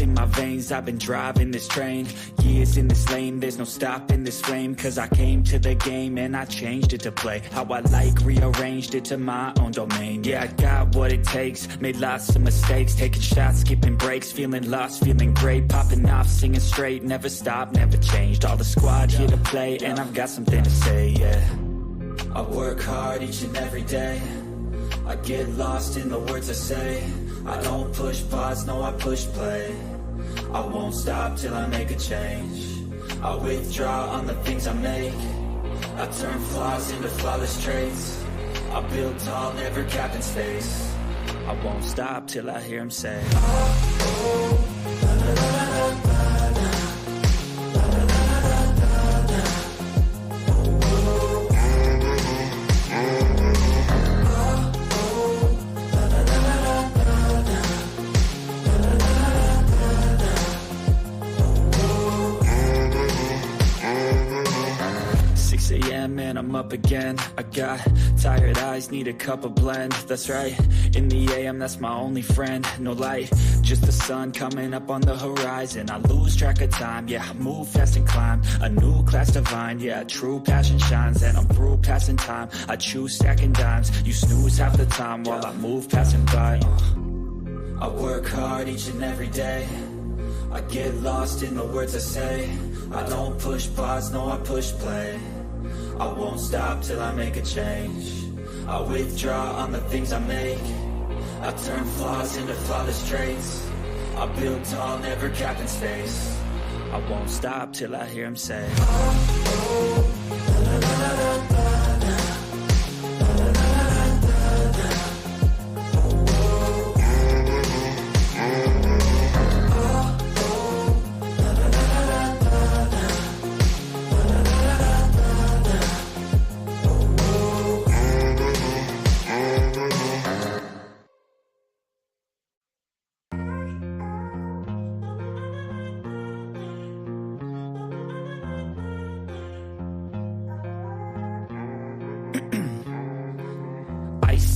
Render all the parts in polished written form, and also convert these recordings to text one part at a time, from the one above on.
in my veins, I've been driving this train. Years in this lane, there's no stopping this flame. Cause I came to the game and I changed it to play how I like, rearranged it to my own domain. Yeah, I got what it takes, made lots of mistakes, taking shots, skipping breaks, feeling lost, feeling great, popping off, singing straight, never stopped, never changed. All the squad here to play and I've got something to say, yeah. I work hard each and every day, I get lost in the words I say. I don't push pause, no I push play. I won't stop till I make a change. I withdraw on the things I make. I turn flaws into flawless traits. I build tall, never capped in space. I won't stop till I hear him say, and I'm up again. I got tired eyes, need a cup of blend. That's right, in the AM, that's my only friend. No light, just the sun coming up on the horizon. I lose track of time, yeah, I move fast and climb a new class divine, yeah, true passion shines. And I'm through passing time, I choose stacking dimes. You snooze half the time while I move passing by. I work hard each and every day, I get lost in the words I say. I don't push pause, no I push play. I won't stop till I make a change. I withdraw on the things I make. I turn flaws into flawless traits. I build tall, never capped in space. I won't stop till I hear him say,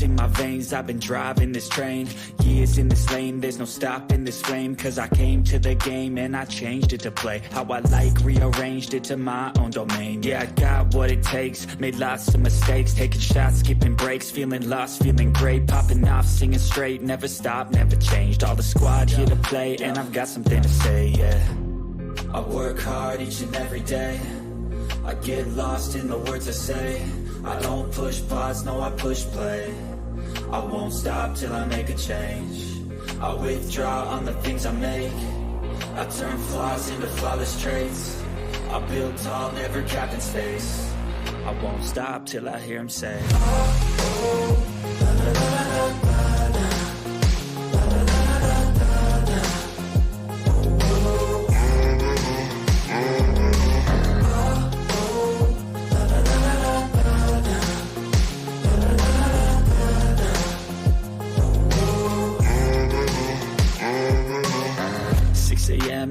in my veins, I've been driving this train. Years in this lane, there's no stopping this flame. Cause I came to the game and I changed it to play how I like, rearranged it to my own domain. Yeah, I got what it takes, made lots of mistakes, taking shots, skipping breaks, feeling lost, feeling great, popping off, singing straight, never stopped, never changed. All the squad here to play and I've got something to say, yeah. I work hard each and every day, I get lost in the words I say. I don't push pause, no I push play. I won't stop till I make a change. I withdraw on the things I make. I turn flaws into flawless traits. I build tall, never capped in space. I won't stop till I hear him say,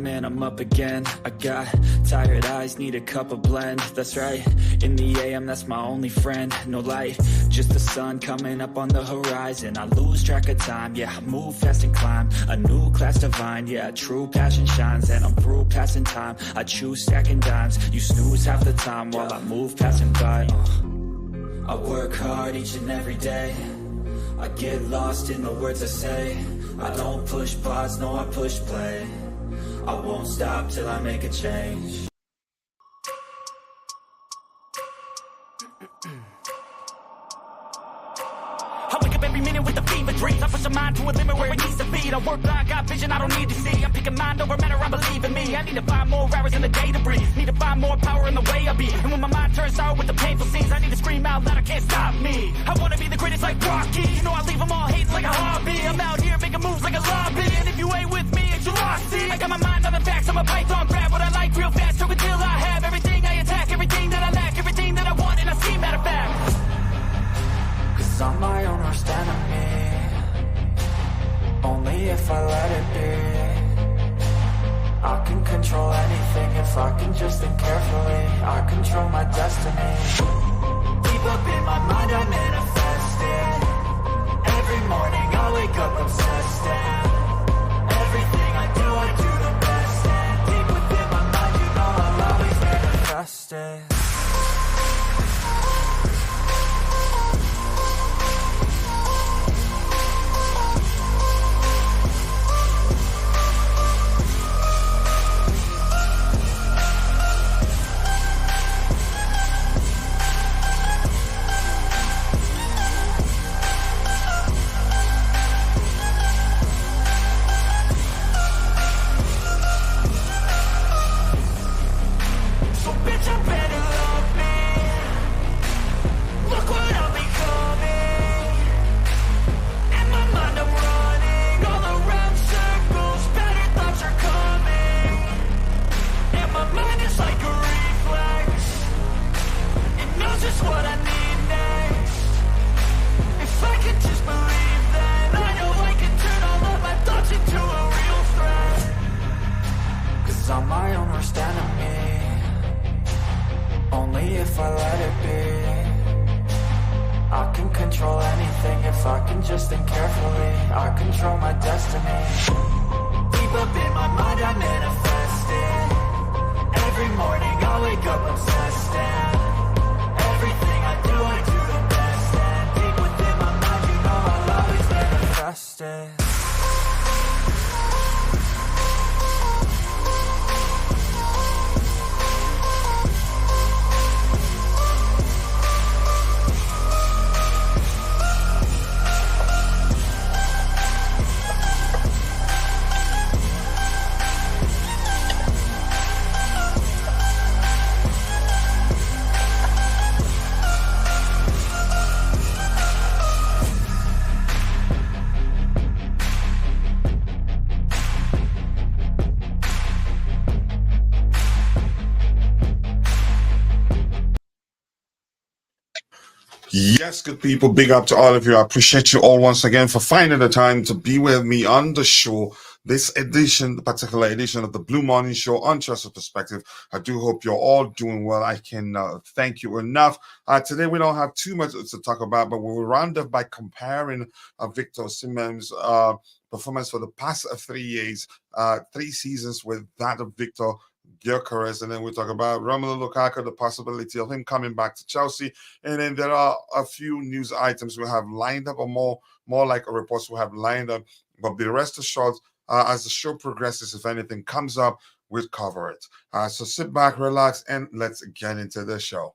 and I'm up again. I got tired eyes, need a cup of blend. That's right, in the AM, that's my only friend. No light, just the sun coming up on the horizon. I lose track of time, yeah, I move fast and climb a new class divine, yeah, true passion shines. And I'm through passing time, I choose stacking dimes. You snooze half the time while I move passing by. I work hard each and every day, I get lost in the words I say. I don't push pause, no I push play. I won't stop till I make a change. I wake up every minute with the fever dreams. I push my mind to a limit where it needs to be. I work blind, got vision I don't need to see. I'm picking mind over matter, I believe in me. I need to find more hours in the day to breathe. Need to find more power in the way I be. And when my mind turns sour with the painful scenes, I need to scream out loud, I can't stop me. I wanna be the greatest like Rocky. You know I leave them all hating like a hobby. I'm out here making moves like a lobby. And if you ain't with me, it's your loss. See, I got my mind on the facts, I'm a python. Grab what I like real fast, choke until I have everything I attack, everything that I lack, everything that I want, and I see matter of fact. Cause I'm my own worst enemy, only if I let it be. I can control anything if I can just think carefully. I control my destiny. Deep up in my mind I manifest it. Every morning I wake up obsessed, and everything I do 'cause I'm my own worst enemy. Only if I let it be. I can control anything if I can just think carefully. I control my destiny. Deep up in my mind I manifest it. Every morning I wake up obsessed, and everything I do the best. And deep within my mind, you know I'll always manifest it. Yes, good people. Big up to all of you. I appreciate you all once again for finding the time to be with me on the show. This edition, the particular edition of the Blue Morning Show on Trusted Perspective. I do hope you're all doing well. I can thank you enough. Today we don't have too much to talk about, but we'll round up by comparing Viktor Osimhen's performance for the past 3 years, 3 seasons with that of Viktor Gyokeres, and then we talk about Romelu Lukaku, the possibility of him coming back to Chelsea, and then there are a few news items we have lined up, or more like a reports we have lined up. But be rest assured, as the show progresses, if anything comes up, we'll cover it. So sit back, relax, and let's get into the show.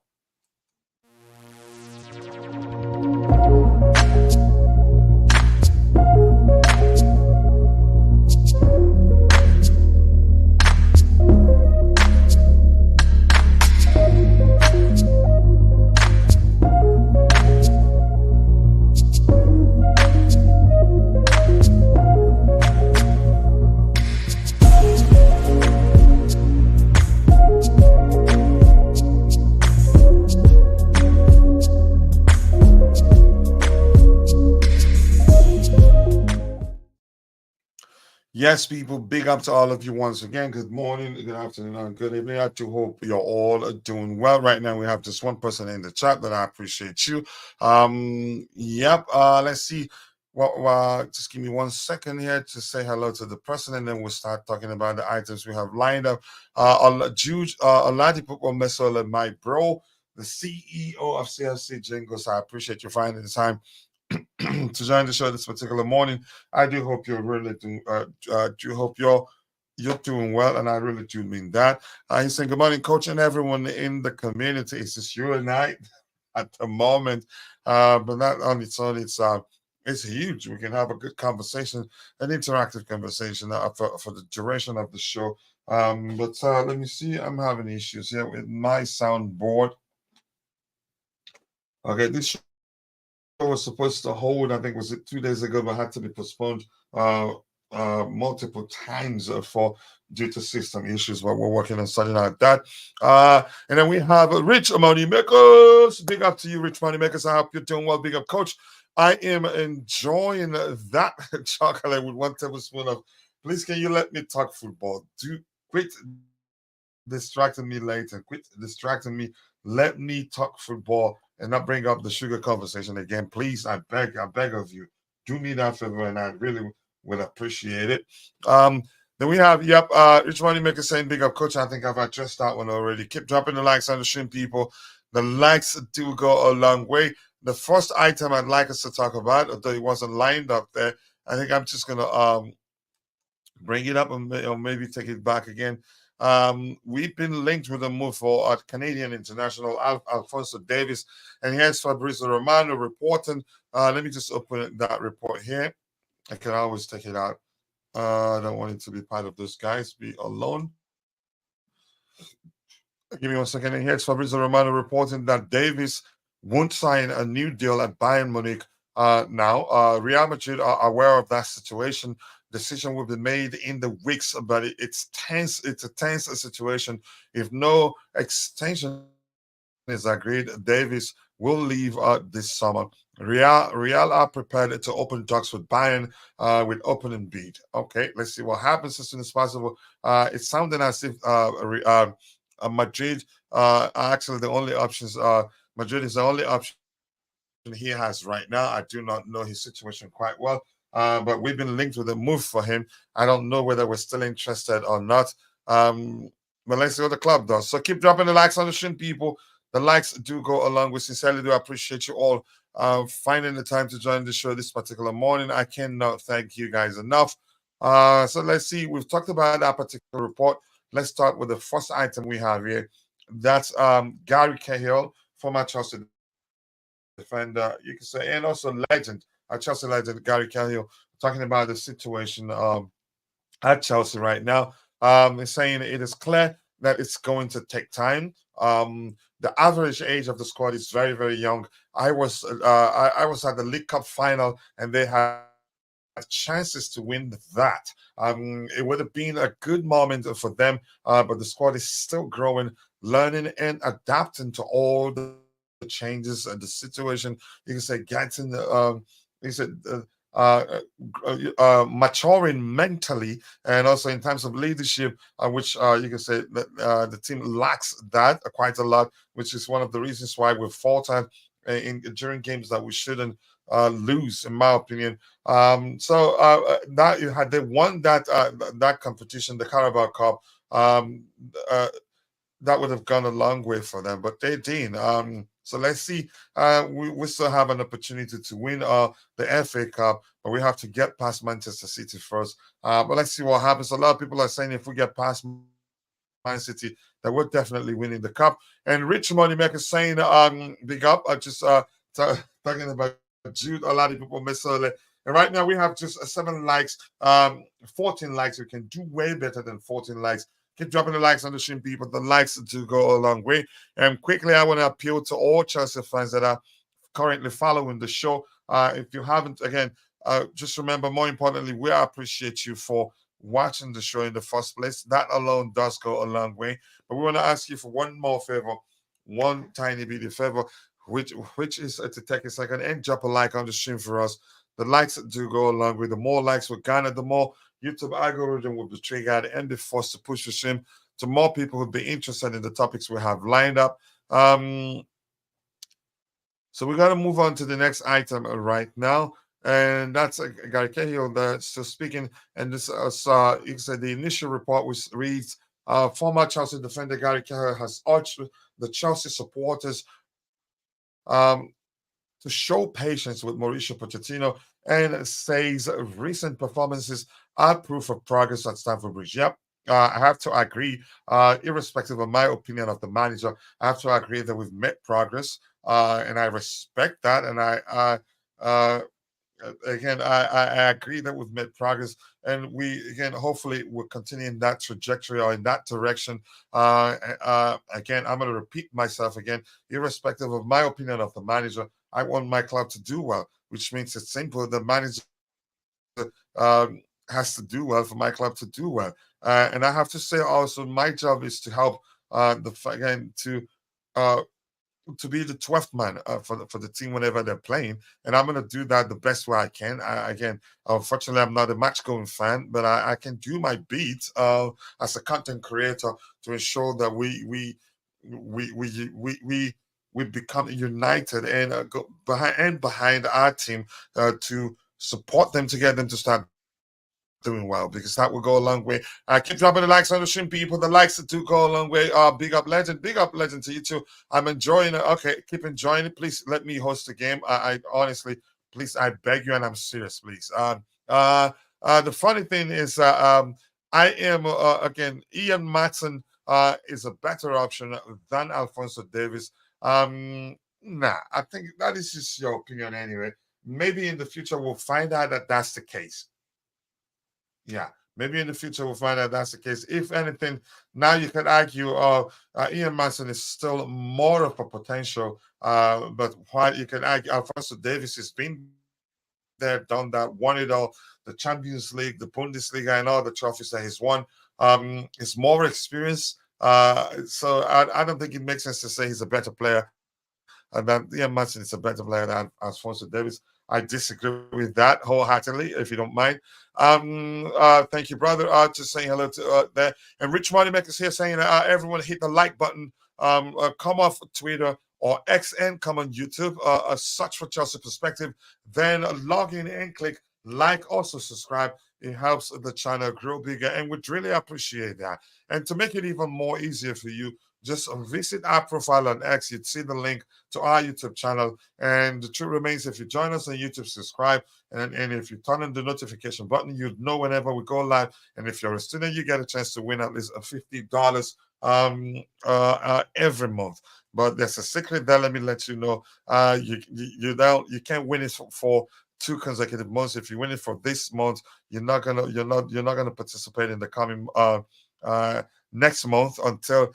Yes, people, big up to all of you once again. Good morning, good afternoon, and good evening. I do hope you're all doing well. Right now, we have just one person in the chat that I appreciate you. Let's see. Well, just give me 1 second here to say hello to the person, and then we'll start talking about the items we have lined up. Oladipo Mesola, my bro, the CEO of CFC Jingles. I appreciate you finding the time to join the show this particular morning. I do hope you're really doing. Do hope you're doing well, and I really do mean that. He's saying good morning, coach, and everyone in the community. It's just you and I at the moment, but not on its own. It's huge. We can have a good conversation, an interactive conversation for the duration of the show. But let me see. I'm having issues here with my soundboard. Okay, this show was supposed to hold, I think, was it 2 days ago, but had to be postponed multiple times due to system issues. But we're working on sorting out that. And then we have Rich Money Makers. Big up to you, Rich Money Makers. I hope you're doing well. Big up, coach. I am enjoying that chocolate with 1 tablespoon of. Please, can you let me talk football? Quit distracting me later. Quit distracting me. Let me talk football and not bring up the sugar conversation again. Please, I beg of you. Do me that favor, and I really would appreciate it. Then we have, Rich Money Maker saying, big up, coach. I think I've addressed that one already. Keep dropping the likes on the stream, people. The likes do go a long way. The first item I'd like us to talk about, although it wasn't lined up there, I think I'm just going to bring it up or maybe take it back again. We've been linked with a move for Canadian international Alfonso Davies, and here's Fabrizio Romano reporting. Let me just open that report here. I can always take it out. I don't want it to be part of those guys. Be alone. Give me 1 second. And here's Fabrizio Romano reporting that Davies won't sign a new deal at Bayern Munich now. Real Madrid are aware of that situation. Decision will be made in the weeks, but it's tense. It's a tense situation. If no extension is agreed. Davis will leave this summer. Real are prepared to open talks with Bayern with opening bid. Okay, let's see what happens as soon as possible. It's sounding as if Madrid are actually the only options. Madrid is the only option he has right now. I do not know his situation quite well, but we've been linked with a move for him. I don't know whether we're still interested or not. But let's see what the club does. So keep dropping the likes on the stream, people. The likes do go along. We sincerely do appreciate you all finding the time to join the show this particular morning. I cannot thank you guys enough. So let's see. We've talked about that particular report. Let's start with the first item we have here. That's Gary Cahill, former Chelsea defender, you can say, and also legend, Chelsea legend Gary Cahill, talking about the situation at Chelsea right now. He's saying it is clear that it's going to take time. The average age of the squad is very, very young. I was at the League Cup final, and they had chances to win that. It would have been a good moment for them, but the squad is still growing, learning, and adapting to all the changes and the situation. You can say getting, you said. Maturing mentally and also in terms of leadership, which you can say that the team lacks that quite a lot, which is one of the reasons why we've faltered during games that we shouldn't lose, in my opinion. That had they won that competition, the Carabao Cup, that would have gone a long way for them, but they didn't. So let's see. We still have an opportunity to win the FA Cup, but we have to get past Manchester City first. But let's see what happens. A lot of people are saying if we get past Man City, that we're definitely winning the cup. And Rich Moneymaker saying, big up. Talking about Jude. A lot of people miss early. And right now we have just 7 likes, 14 likes. We can do way better than 14 likes. Keep dropping the likes on the stream, people. The likes do go a long way. And quickly, I want to appeal to all Chelsea fans that are currently following the show. If you haven't, again, just remember, more importantly, we appreciate you for watching the show in the first place. That alone does go a long way. But we want to ask you for one more favor, one tiny bit of favor, which is to take a second and drop a like on the stream for us. The likes do go a long way. The more likes we garner, the more YouTube algorithm will be triggered and be forced to push the stream to more people who'd be interested in the topics we have lined up. So we're going to move on to the next item right now. And that's Gary Cahill that's still speaking. And this is, you said the initial report reads, former Chelsea defender Gary Cahill has urged the Chelsea supporters to show patience with Mauricio Pochettino and says recent performances are proof of progress at Stamford Bridge. Yep, I have to agree. Irrespective of my opinion of the manager, I have to agree that we've made progress, and I respect that. And I agree that we've made progress, and we hopefully will continue in that trajectory or in that direction. Again, I'm going to repeat myself again. Irrespective of my opinion of the manager, I want my club to do well, which means it's simple. The manager has to do well for my club to do well, and I have to say also, my job is to help to be the 12th man for the team whenever they're playing, and I'm going to do that the best way I can. Unfortunately, I'm not a match-going fan, but I can do my bit as a content creator to ensure that we become united and go behind our team to support them to get them to start doing well, because that will go a long way. Keep dropping the likes on the stream, people. The likes do go a long way. Big up legend to you too. I'm enjoying it. Okay, keep enjoying it. Please let me host the game. I honestly, please, I beg you, and I'm serious, please. The funny thing is, I am again, Ian Matson is a better option than Alphonso Davies. Nah, I think that is just your opinion anyway. Maybe in the future we'll find out that that's the case. Yeah, maybe in the future we'll find out that's the case. If anything, now you can argue Ian Matson is still more of a potential, but while you can argue Alphonso Davies has been there, done that, won it all, the Champions League, the Bundesliga, and all the trophies that he's won. He's more experienced. So I don't think it makes sense to say he's a better player than Ian Mason is a better player than Alphonso Davies. I disagree with that wholeheartedly, if you don't mind. Thank you, brother. Just saying hello to there. And Rich Moneymakers here saying everyone hit the like button. Come off Twitter or X and come on YouTube. Search for Chelsea Perspective. Then log in and click like, also subscribe. It helps the channel grow bigger, and we'd really appreciate that. And to make it even more easier for you, just visit our profile on X. You'd see the link to our YouTube channel. And the truth remains, if you join us on YouTube, subscribe. And if you turn on the notification button, you'd know whenever we go live. And if you're a student, you get a chance to win at least $50 every month. But there's a secret there. Let me let you know. You can't win it for 2 consecutive months. If you win it for this month, you're not gonna participate in the coming next month until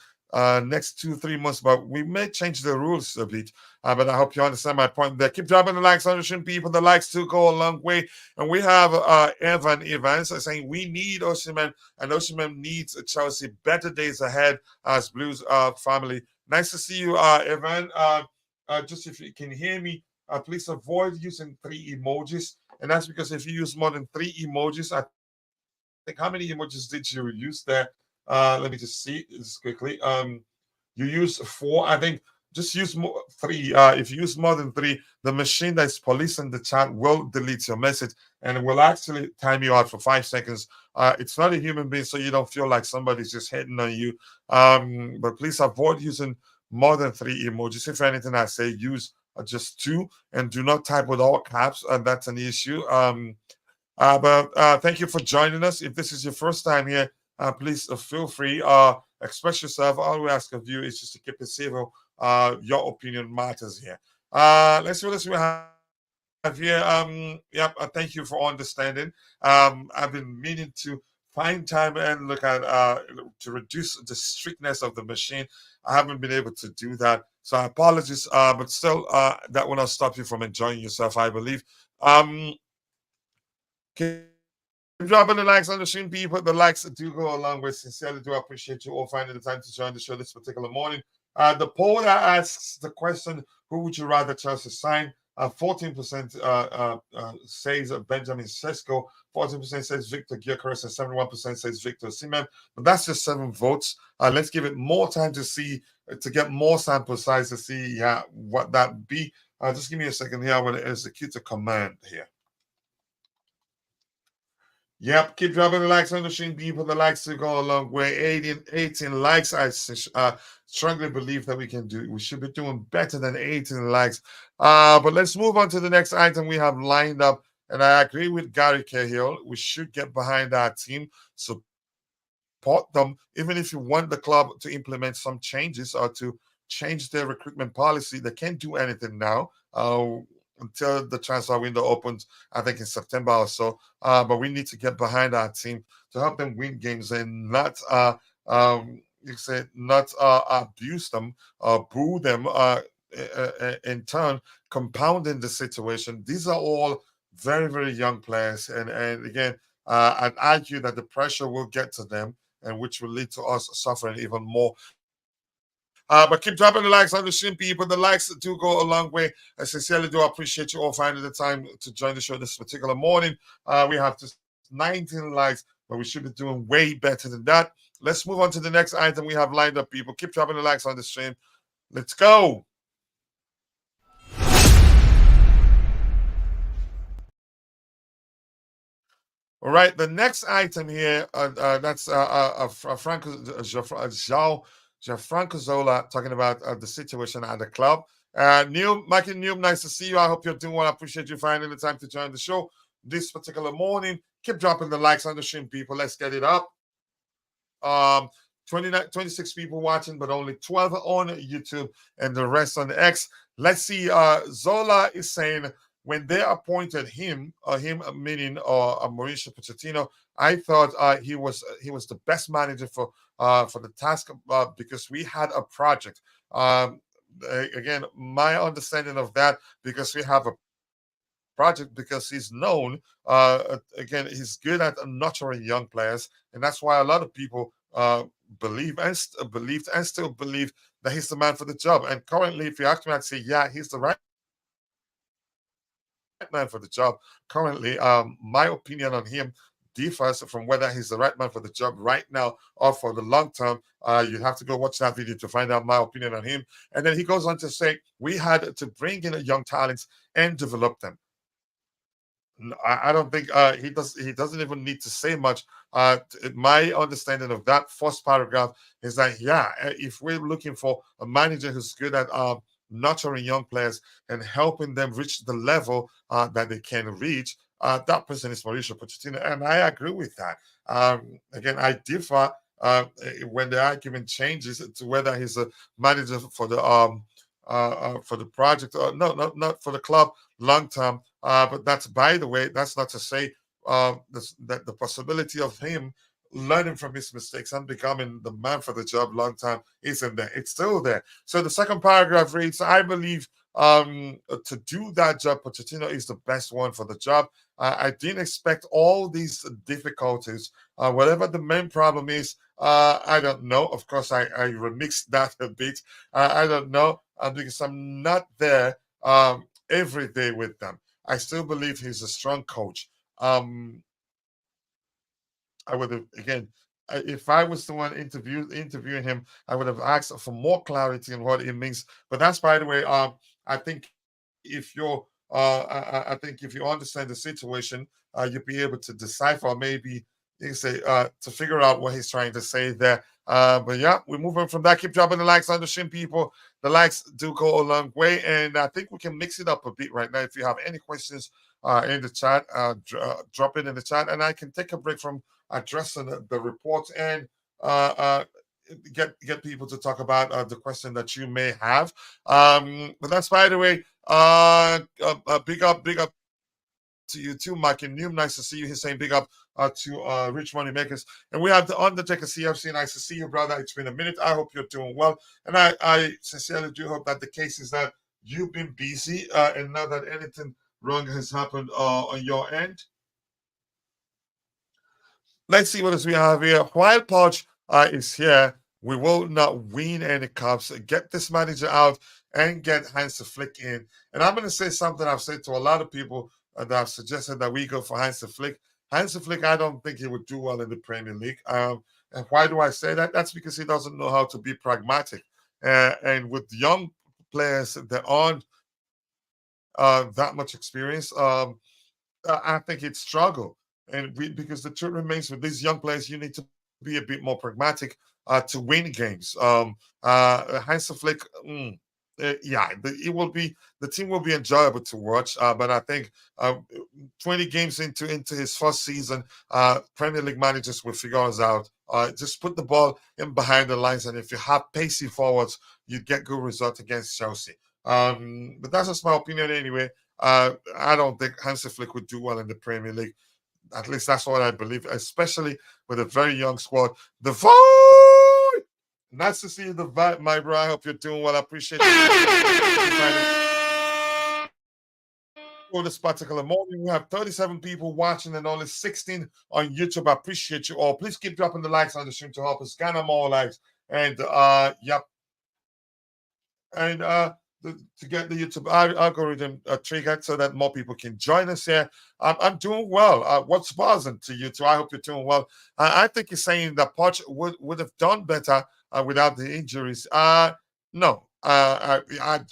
next 2-3 months. But we may change the rules a bit. But I hope you understand my point there. Keep dropping the likes on the stream, people. The likes do go a long way. And we have Evan Evans saying we need Osimhen, and Osimhen needs Chelsea. Better days ahead as Blues family. Nice to see you, Evan. Just if you can hear me, please avoid using 3 emojis. And that's because if you use more than 3 emojis, I think, how many emojis did you use there? Let me just see this quickly. You use 4. I think just use 3. If you use more than 3, the machine that's policing the chat will delete your message, and it will actually time you out for 5 seconds. It's not a human being, so you don't feel like somebody's just hitting on you. But please avoid using more than 3 emojis. If anything, I say use just 2, and do not type with all caps, and that's an issue. But thank you for joining us. If this is your first time here, please feel free. Express yourself. All we ask of you is just to keep it civil. Your opinion matters here. Let's see what else we have here. Thank you for understanding. I've been meaning to find time and look at to reduce the strictness of the machine. I haven't been able to do that, so I apologize. But still, that will not stop you from enjoying yourself, I believe. Dropping the likes on the stream, people. The likes do go a long way. Sincerely do appreciate you all finding the time to join the show this particular morning. The poll that asks the question, who would you rather Chelsea sign? 14% says Benjamin Sesko, 14% says Viktor Gyokeres, and 71% says Victor Osimhen. But that's just 7 votes. Let's give it more time to see, to get more sample size to see what that be. Just give me a second here. I'm going to execute a command here. Yep, keep dropping the likes on the stream, people. The likes to go a long way. 18 likes. I strongly believe that we should be doing better than 18 likes. But let's move on to the next item we have lined up. And I agree with Gary Cahill. We should get behind our team, support them, even if you want the club to implement some changes or to change their recruitment policy. They can't do anything now. Until the transfer window opens, I think in September or so. But we need to get behind our team to help them win games and not, abuse them, boo them, in turn, compounding the situation. These are all very, very young players. And again, I'd argue that the pressure will get to them, and which will lead to us suffering even more. But keep dropping the likes on the stream, people. The likes do go a long way. I sincerely do appreciate you all finding the time to join the show this particular morning. We have just 19 likes, but we should be doing way better than that. Let's move on to the next item we have lined up, people. Keep dropping the likes on the stream. Let's go. All right, the next item here, that's Gianfranco Zola talking about the situation at the club. Mikey Neum, nice to see you. I hope you're doing well. I appreciate you finding the time to join the show this particular morning. Keep dropping the likes on the stream, people. Let's get it up. 26 people watching, but only 12 on YouTube and the rest on X. Let's see. Zola is saying when they appointed him meaning Mauricio Pochettino, I thought he was the best manager for the task because we had a project. Again, my understanding of that, because we have a project, because he's known. Again, he's good at nurturing young players, and that's why a lot of people believed and still believe that he's the man for the job. And currently, if you ask me, I'd say, yeah, he's the right man for the job. Currently, my opinion on him differs from whether he's the right man for the job right now or for the long term. You have to go watch that video to find out my opinion on him. And then he goes on to say, we had to bring in young talents and develop them. I don't think he does. He doesn't even need to say much. My understanding of that first paragraph is that, yeah, if we're looking for a manager who's good at nurturing young players and helping them reach the level that they can reach, that person is Mauricio Pochettino, and I agree with that. Again, I differ when the argument changes to whether he's a manager for the project, or no, not for the club long term. But that's, by the way, that's not to say that the possibility of him learning from his mistakes and becoming the man for the job long time isn't there. It's still there. So the second paragraph reads, I believe to do that job, Pochettino is the best one for the job. I didn't expect all these difficulties. Whatever the main problem is, I don't know. Of course, I remixed that a bit. I don't know because I'm not there every day with them. I still believe he's a strong coach. I would have, again, if I was the one interviewing him, I would have asked for more clarity on what it means. But that's, by the way, I think if you're, I think if you understand the situation, you'll be able to decipher, maybe you say to figure out what he's trying to say there. But yeah, we're moving from that. Keep dropping the likes on the stream, people. The likes do go a long way, and I think we can mix it up a bit right now. If you have any questions in the chat, drop it in the chat, and I can take a break from addressing the report and get people to talk about the question that you may have. But that's, by the way, big up to you too, Mike and Noom. Nice to see you. He's saying big up to Rich Money Makers. And we have the Undertaker CFC. Nice to see you, brother. It's been a minute. I hope you're doing well. And I sincerely do hope that the case is that you've been busy and not that anything wrong has happened on your end. Let's see what else we have here. While Poch is here, we will not win any cups. Get this manager out and get Hans Flick in. And I'm going to say something I've said to a lot of people that have suggested that we go for Hans Flick. Hans Flick, I don't think he would do well in the Premier League. And why do I say that? That's because he doesn't know how to be pragmatic. And with young players that aren't that much experience, I think he'd struggle. And because the truth remains, with these young players, you need to be a bit more pragmatic to win games. Hans Flick, the team will be enjoyable to watch. But I think 20 games into his first season, Premier League managers will figure us out. Just put the ball in behind the lines, and if you have pacey forwards, you get good results against Chelsea. But that's just my opinion anyway. I don't think Hans Flick would do well in the Premier League. At least that's what I believe, especially with a very young squad. The void! Nice to see you, the vibe, my bro. I hope you're doing well. I appreciate it. For this particular morning, we have 37 people watching and only 16 on YouTube. I appreciate you all. Please keep dropping the likes on the stream to help us garner more likes. And yep. And to get the YouTube algorithm triggered so that more people can join us here. I'm doing well. What's buzzing to you too? I hope you're doing well. I think he's saying that Poch would have done better without the injuries. No, I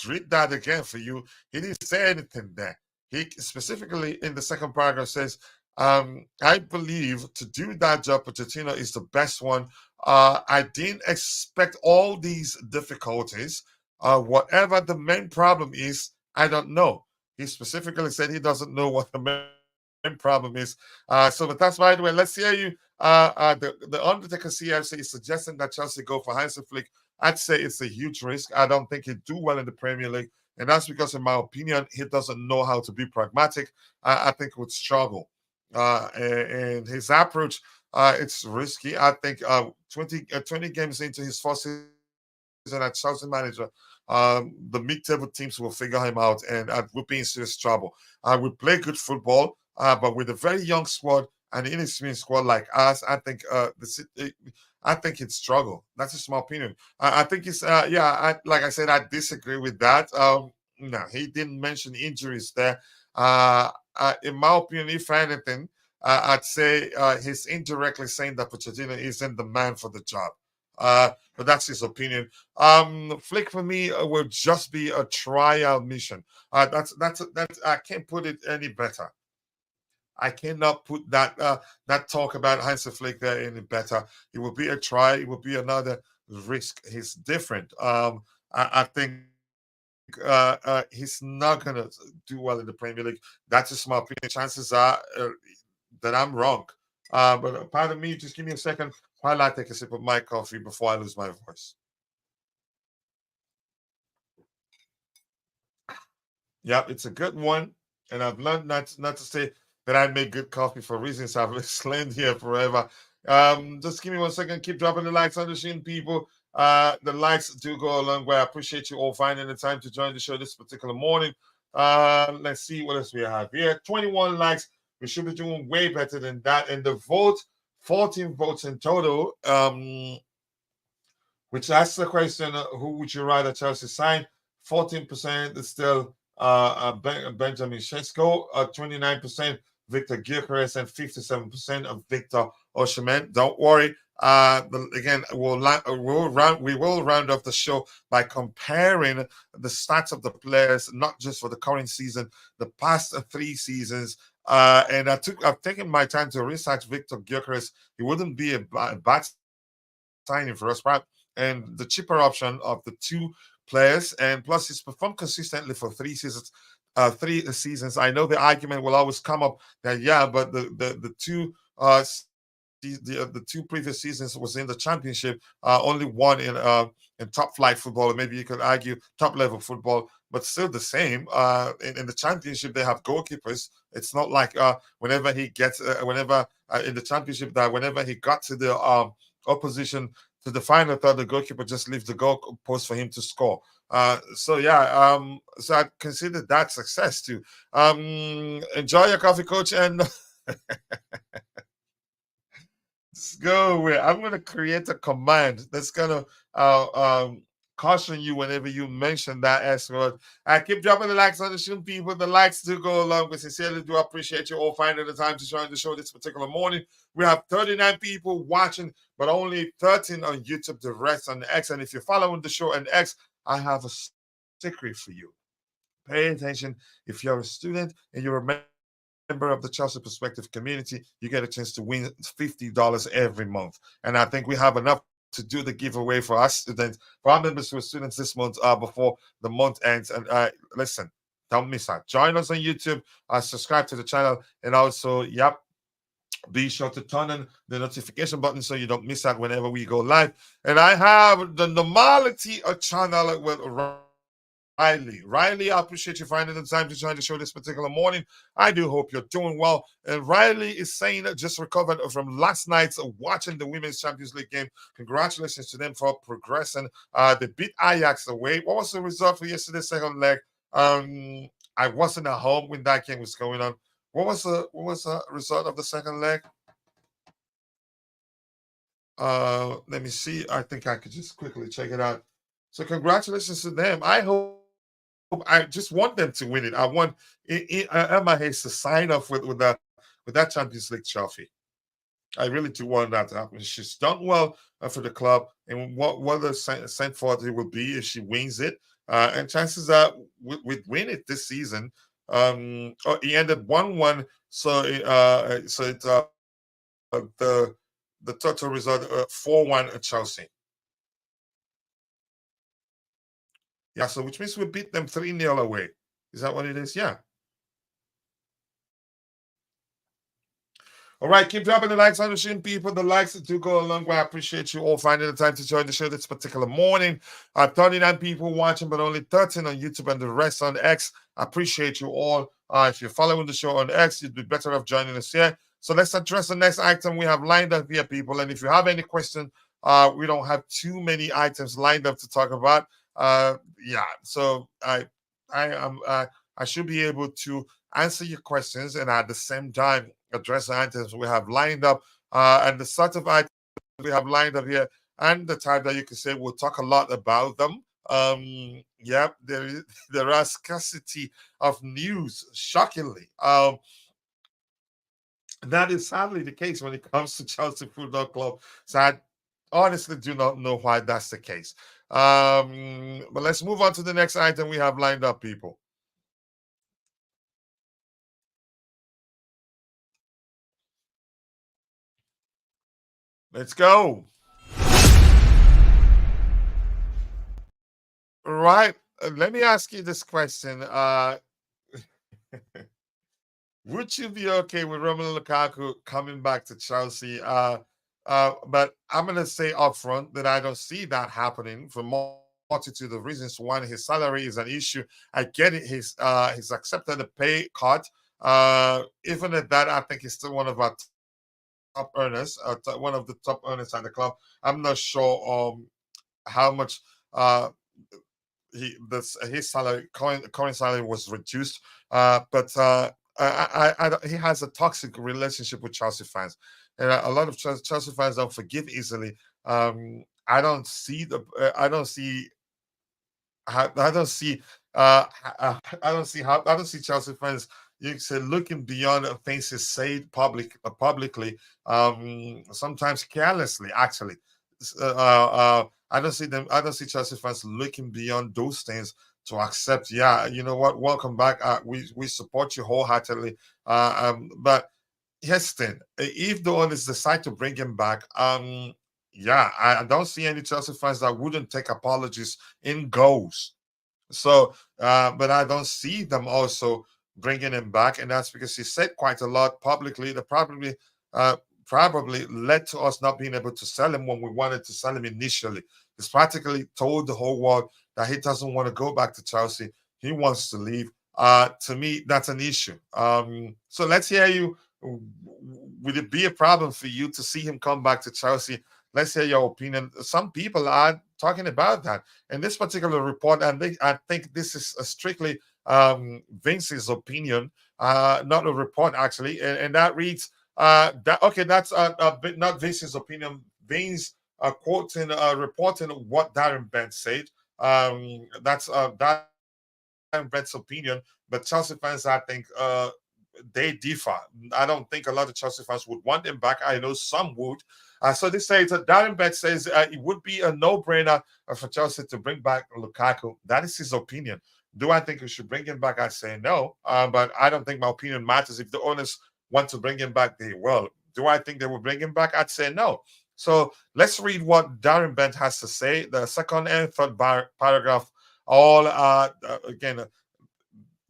read that again for you. He didn't say anything there. He specifically in the second paragraph says, I believe to do that job, Pochettino is the best one. I didn't expect all these difficulties. Whatever the main problem is, I don't know. He specifically said he doesn't know what the main problem is. But that's, by the way, let's hear you. The Undertaker CFC is suggesting that Chelsea go for Hans Flick. I'd say it's a huge risk. I don't think he'd do well in the Premier League. And that's because, in my opinion, he doesn't know how to be pragmatic. I think he would struggle. And his approach, it's risky. I think 20 games into his first season at Chelsea manager, the mid-table teams will figure him out, and we'll be in serious trouble. We play good football, but with a very young squad and inexperienced squad like us, I think I think he'd struggle. That's just my opinion. I think it's like I said, I disagree with that. No, he didn't mention injuries there. In my opinion, if anything, I'd say he's indirectly saying that Pochettino isn't the man for the job. But that's his opinion. Flick for me will just be a trial mission. That's I can't put it any better. I cannot put that talk about Hansi Flick there any better. It will be a try. It will be another risk. He's different. I think he's not gonna do well in the Premier League. That's just my opinion. Chances are that I'm wrong. But pardon me, just give me a second while I take a sip of my coffee before I lose my voice. Yep, it's a good one, and I've learned not to say that I make good coffee for reasons I've explained here forever. Just give me 1 second. Keep dropping the likes on the stream, people. The likes do go a long way. I appreciate you all finding the time to join the show this particular morning. Let's see what else we have here. 21 likes. We should be doing way better than that. And the vote, 14 votes in total. Which asks the question, who would you rather Chelsea sign? 14% is still Benjamin Sesko, 29% Viktor Gyokeres, and 57% of Viktor Osimhen. Don't worry. Again, we will round off the show by comparing the stats of the players, not just for the current season, the past 3 seasons. And I've taken my time to research Viktor Gyokeres. He wouldn't be a bad signing for us, right? And the cheaper option of the 2 players, and plus he's performed consistently for 3 seasons. 3 seasons. I know the argument will always come up that but the 2 the 2 previous seasons was in the championship, only one in top flight football. Maybe you could argue top level football, but still the same. In the championship they have goalkeepers. It's not like whenever he gets in the championship that whenever he got to the opposition to the final third, the goalkeeper just leaves the goal post for him to score. So I consider that success too. Enjoy your coffee, coach, and let's go. I'm going to create a command that's going to caution you whenever you mention that S word. I keep dropping the likes on the show, people. The likes do go along. We sincerely do appreciate you all finding the time to join the show this particular morning. We have 39 people watching, but only 13 on YouTube, the rest on X. And if you're following the show on X, I have a secret for you. Pay attention. If you're a student and you're a member of the Chelsea Perspective community, you get a chance to win $50 every month. And I think we have enough to do the giveaway for our students, for our members who are students this month before the month ends. And listen, don't miss out. Join us on YouTube, subscribe to the channel, and also, be sure to turn on the notification button so you don't miss out whenever we go live. And I have the normality of channel with Riley, I appreciate you finding the time to join the show this particular morning. I do hope you're doing well. And Riley is saying that just recovered from last night's watching the Women's Champions League game. Congratulations to them for progressing. They beat Ajax away. What was the result for yesterday's second leg? I wasn't at home when that game was going on. What was the result of the second leg? Let me see. I think I could just quickly check it out. So congratulations to them. I just want them to win it. I want Emma Hayes to sign off with that Champions League trophy. I really do want that to happen. She's done well for the club, and what the sent forth it will be if she wins it. And chances are we'd win it this season. He ended 1-1, so the total result 4-1 at Chelsea. Yeah, so which means we beat them 3-0 away. Is that what it is? Yeah. All right, keep dropping the likes on the stream, people. The likes do go a long way. I appreciate you all finding the time to join the show this particular morning. 39 people watching, but only 13 on YouTube and the rest on X. I appreciate you all. If you're following the show on X, you'd be better off joining us here. So let's address the next item we have lined up here, people. And if you have any question, we don't have too many items lined up to talk about. So I should be able to answer your questions and at the same time address the items we have lined up. And the start of item we have lined up here, and the type that you can say we'll talk a lot about them. Yep, there are scarcity of news, shockingly. That is sadly the case when it comes to Chelsea Football Club. So I honestly do not know why that's the case. But let's move on to the next item we have lined up, people. Let's go. Right. Let me ask you this question. Would you be okay with Romelu Lukaku coming back to Chelsea? But I'm gonna say upfront that I don't see that happening for multitude of reasons. One, his salary is an issue. I get it. He's accepted a pay cut. Even at that, I think he's still one of our top earners, one of the top earners at the club. I'm not sure how much his salary current salary was reduced, but he has a toxic relationship with Chelsea fans, and a lot of Chelsea fans don't forgive easily. I don't see I don't see I don't see I don't see Chelsea fans, you say, looking beyond things he said publicly, sometimes carelessly actually. I don't see Chelsea fans looking beyond those things to accept, yeah, you know what, welcome back. We support you wholeheartedly. But yes, then if the owners decide to bring him back, yeah, I don't see any Chelsea fans that wouldn't take apologies in goals. So, but I don't see them also bringing him back, and that's because he said quite a lot publicly that probably led to us not being able to sell him when we wanted to sell him initially. He's practically told the whole world that he doesn't want to go back to Chelsea. He wants to leave. To me, that's an issue. So let's hear you. Would it be a problem for you to see him come back to Chelsea? Let's hear your opinion. Some people are talking about that. In this particular report, and I think this is strictly Vince's opinion, not a report actually, and that reads that okay, that's not Vince's opinion. Vince quoting, reporting what Darren Bent said. That's Darren Bent's opinion, but Chelsea fans, I think, they differ. I don't think a lot of Chelsea fans would want him back. I know some would. So this says Darren Bent says it would be a no-brainer for Chelsea to bring back Lukaku. That is his opinion. Do I think we should bring him back? I say no. But I don't think my opinion matters. If the owners want to bring him back, they will. Do I think they will bring him back? I'd say no. So let's read what Darren Bent has to say. The second and third paragraph, all again,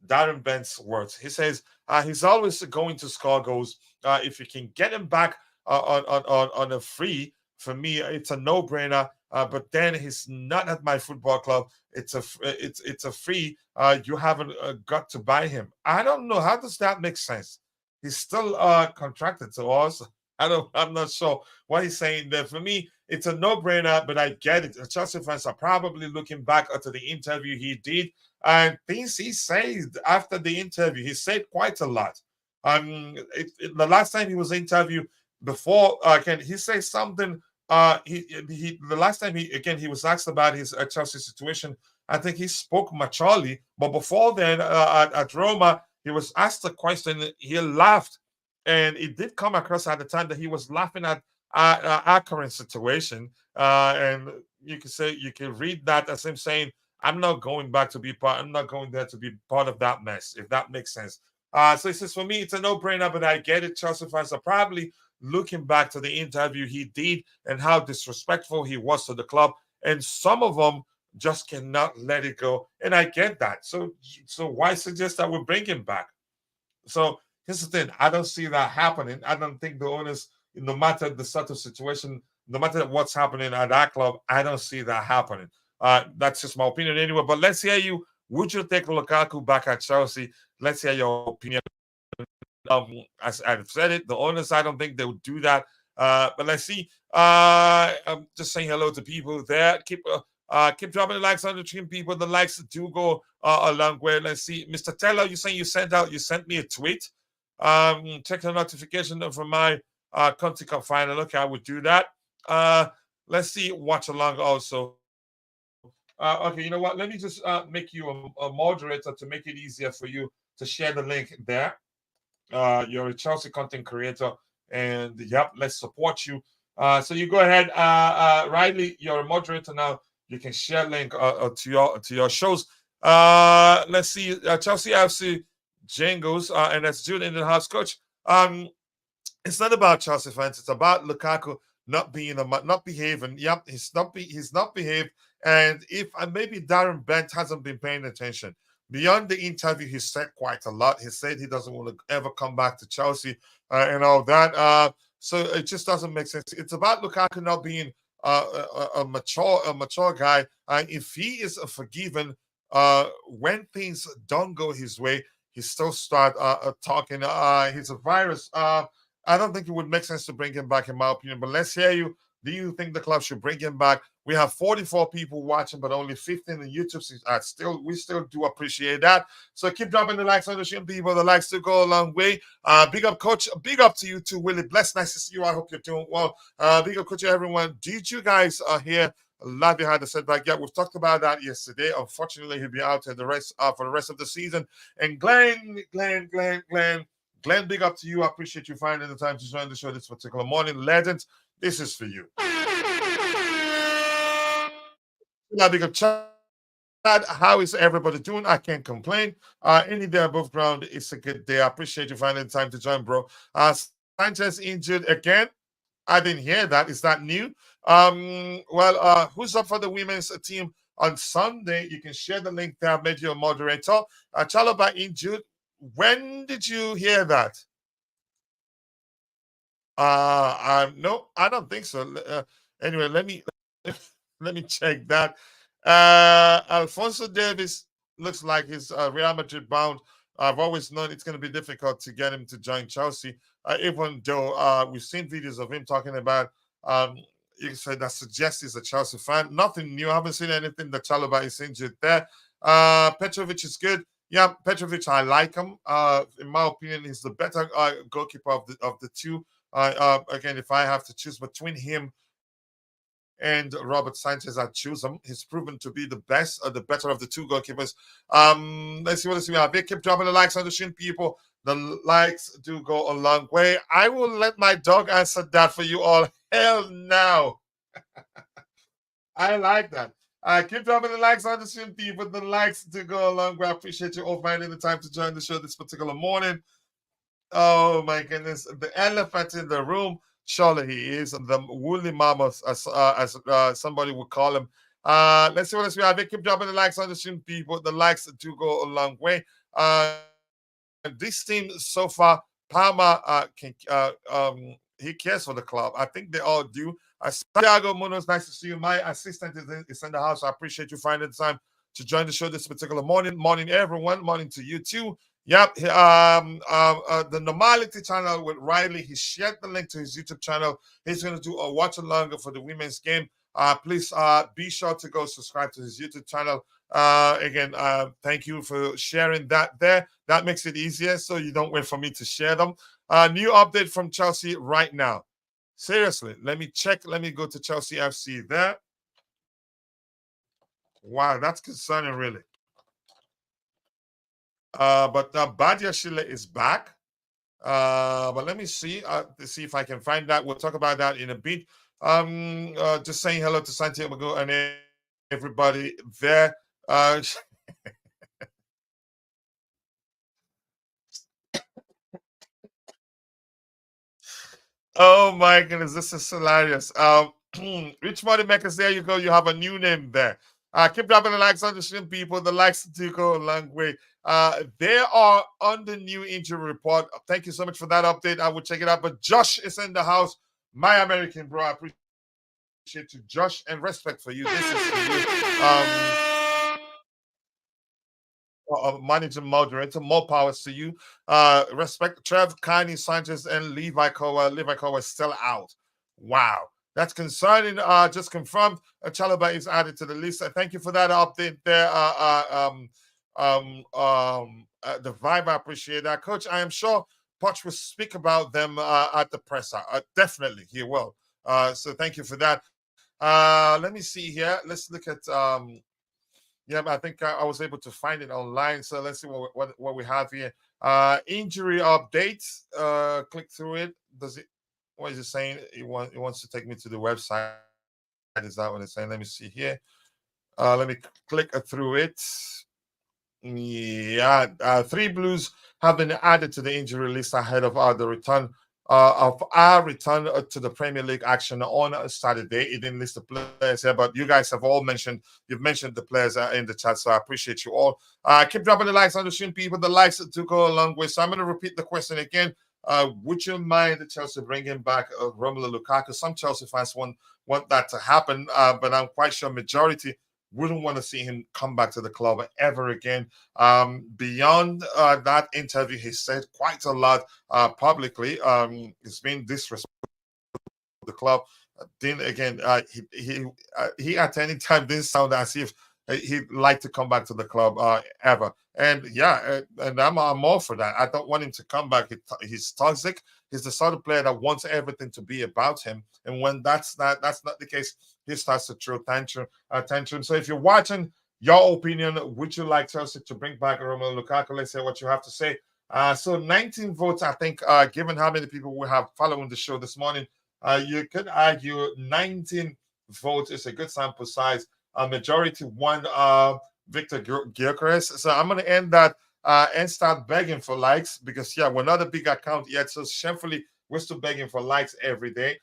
Darren Bent's words. He says he's always going to score goals. If you can get him back on a free, for me, it's a no-brainer. But then he's not at my football club. It's a free. You haven't got to buy him. I don't know. How does that make sense? He's still contracted to us. I'm not sure what he's saying there. For me, it's a no-brainer, but I get it. The Chelsea fans are probably looking back at the interview he did and things he said after the interview. He said quite a lot. The last time he was interviewed before, again, he said something. The last time he was asked about his Chelsea situation, I think he spoke maturely. But before then, at Roma, he was asked a question. He laughed, and it did come across at the time that he was laughing at our current situation. And you can read that as him saying, I'm not going back to be part. I'm not going there to be part of that mess, if that makes sense. So he says, for me, it's a no-brainer, but I get it. Chelsea fans are probably looking back to the interview he did and how disrespectful he was to the club. And some of them just cannot let it go. And I get that. So why suggest that we bring him back? So here's the thing. I don't see that happening. I don't think the owners, no matter the sort of situation, no matter what's happening at that club, I don't see that happening. That's just my opinion anyway. But let's hear you. Would you take Lukaku back at Chelsea? Let's hear your opinion. As I've said it, the owners, I don't think they would do that. But let's see. I'm just saying hello to people there. Keep dropping the likes on the stream, people. The likes do go a long way. Let's see. Mr. Taylor, you sent me a tweet. Check the notification from my Conti Cup final. Okay, I would do that. Let's see, watch along also. Okay, you know what? Let me just make you a moderator to make it easier for you to share the link there. You're a Chelsea content creator, and yep, let's support you. So you go ahead, Riley. You're a moderator now. You can share link to your shows. Let's see, Chelsea FC Jingles, and that's Jude in the house, coach. It's not about Chelsea fans. It's about Lukaku not behaving. Yep, he's not behaved. And if and maybe Darren Bent hasn't been paying attention. Beyond the interview, he said quite a lot. He said he doesn't want to ever come back to Chelsea and all that. So it just doesn't make sense. It's about Lukaku not being a mature guy. If he is forgiven, when things don't go his way, he still start talking. He's a virus. I don't think it would make sense to bring him back, in my opinion. But let's hear you. Do you think the club should bring him back? We have 44 people watching, but only 15 on YouTube. So we still do appreciate that. So keep dropping the likes on the stream, people. The likes to go a long way. Big up, coach. Big up to you too, Willie. Bless, nice to see you. I hope you're doing well. Big up, coach, everyone. Did you guys hear live behind the setback? Yeah, we've talked about that yesterday. Unfortunately, he'll be out for the rest of the season. And Glenn, big up to you. I appreciate you finding the time to join the show this particular morning. Legends, this is for you. Now, big up, Chad. How is everybody doing? I can't complain. Any day above ground, it's a good day. I appreciate you finding the time to join, bro. Sanchez injured again. I didn't hear that. Is that new? Who's up for the women's team on Sunday? You can share the link there. I've made you a moderator. Chalobah injured. When did you hear that? No, I don't think so. Anyway, let me check that. Alfonso Davis looks like he's Real Madrid bound. I've always known it's going to be difficult to get him to join Chelsea, even though we've seen videos of him talking about. You said that suggests he's a Chelsea fan. Nothing new. I haven't seen anything that Chalobah is injured there. Petrovic is good. Yeah, Petrovic, I like him. In my opinion, he's the better goalkeeper of the two. Again, if I have to choose between him and Robert Sanchez, I choose him. He's proven to be the best, the better of the two goalkeepers. Let's see what we have. Keep dropping the likes on the stream, people. The likes do go a long way. I will let my dog answer that for you all. Hell no. I like that. Keep dropping the likes on the stream, people. The likes do go a long way. I appreciate you all finding the time to join the show this particular morning. Oh my goodness, the elephant in the room. Surely he is the woolly mammoth, as somebody would call him. Let's see what else we have. Keep dropping the likes on the stream, people. The likes do go a long way. This team so far, Palmer he cares for the club. I think they all do. Santiago Munoz, nice to see you. My assistant is in the house. I appreciate you finding the time to join the show this particular morning. Morning, everyone. Morning to you too. Yep. The Normality channel with Riley. He shared the link to his YouTube channel. He's going to do a watch along for the women's game. Please be sure to go subscribe to his YouTube channel. Again, thank you for sharing that there. That makes it easier so you don't wait for me to share them. New update from Chelsea right now. Seriously, let me check. Let me go to Chelsea FC there. Wow, that's concerning, really. But Badia Shile is back. But let me see to see if I can find that. We'll talk about that in a bit. Just saying hello to Santiago and everybody there. Oh my goodness, this is hilarious. Rich Money Makers, there you go. You have a new name there. Keep dropping the likes on the stream, people. The likes do go a long way. They are on the new injury report. Thank you so much for that update. I will check it out. But Josh is in the house. My American bro. I appreciate you, Josh, and respect for you. This is for you. Manager moderator, more powers to you. Respect Trev, Kanye, Sanchez, and Levi Kowa. Levi Kowa is still out. Wow. That's concerning. Just confirmed. Chalobah is added to the list. Thank you for that update there. The vibe, I appreciate that. Coach, I am sure Poch will speak about them at the presser. Definitely, he will. So thank you for that. Let me see here. Let's look at yeah, I think I was able to find it online. So let's see what we have here. Injury updates. Click through it. Does it? What is it saying? It wants to take me to the website. Is that what it's saying? Let me see here. Let me click through it. Yeah, three Blues have been added to the injury list ahead of the return of our return to the Premier League action on Saturday. It didn't list the players here, but you guys have all mentioned, you've mentioned the players in the chat, so I appreciate you all. Keep dropping the likes on the stream, people. The likes do go a long way. So I'm going to repeat the question again. Would you mind Chelsea bringing back Romelu Lukaku? Some Chelsea fans want that to happen, but I'm quite sure majority wouldn't want to see him come back to the club ever again. Beyond that interview, he said quite a lot publicly. It's been disrespectful to the club. Then again, he at any time didn't sound as if he'd like to come back to the club ever. And yeah, and I'm all for that. I don't want him to come back. He's toxic. He's the sort of player that wants everything to be about him. And when that's not the case, he starts to throw tantrum. So if you're watching, your opinion, would you like Chelsea to bring back Romelu Lukaku? Let's hear what you have to say. So 19 votes, I think, given how many people we have following the show this morning, you could argue 19 votes is a good sample size. A majority won Viktor Gyokeres. So I'm going to end that and start begging for likes because, yeah, we're not a big account yet. So shamefully, we're still begging for likes every day.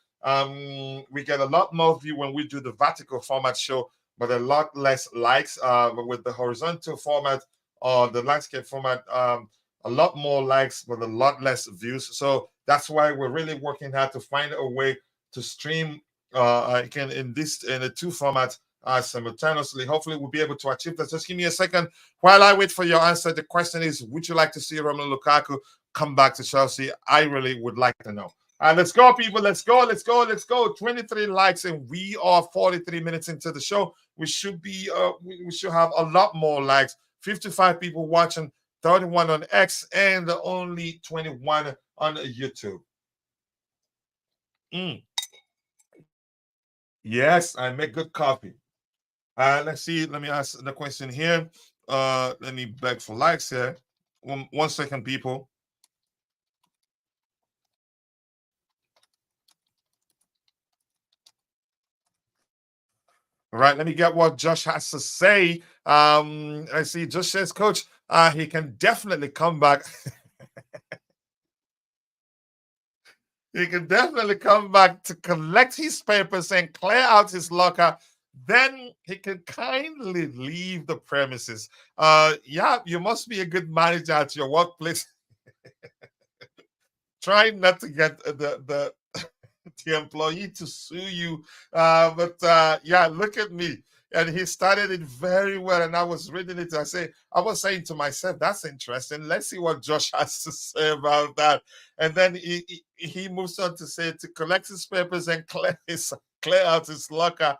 We get a lot more view when we do the vertical format show, but a lot less likes. But with the horizontal format or the landscape format, a lot more likes, but a lot less views. So that's why we're really working hard to find a way to stream again in the two formats simultaneously. Hopefully we'll be able to achieve that. Just give me a second while I wait for your answer. The question is, would you like to see Romelu Lukaku come back to Chelsea? I really would like to know. Let's go, people. Let's go. 23 likes, and we are 43 minutes into the show. We should be we should have a lot more likes. 55 people watching, 31 on X, and only 21 on YouTube. Yes, I make good coffee. Let's see. Let me ask the question here. Let me beg for likes here. One second, people. All right, let me get what Josh has to say. I see Josh says, Coach, he can definitely come back. He can definitely come back to collect his papers and clear out his locker. Then he can kindly leave the premises. Yeah, you must be a good manager at your workplace. Try not to get the employee to sue you. But yeah, look at me. And he started it very well. And I was reading it. I was saying to myself, that's interesting. Let's see what Josh has to say about that. And then he moves on to say to collect his papers and clear out his locker.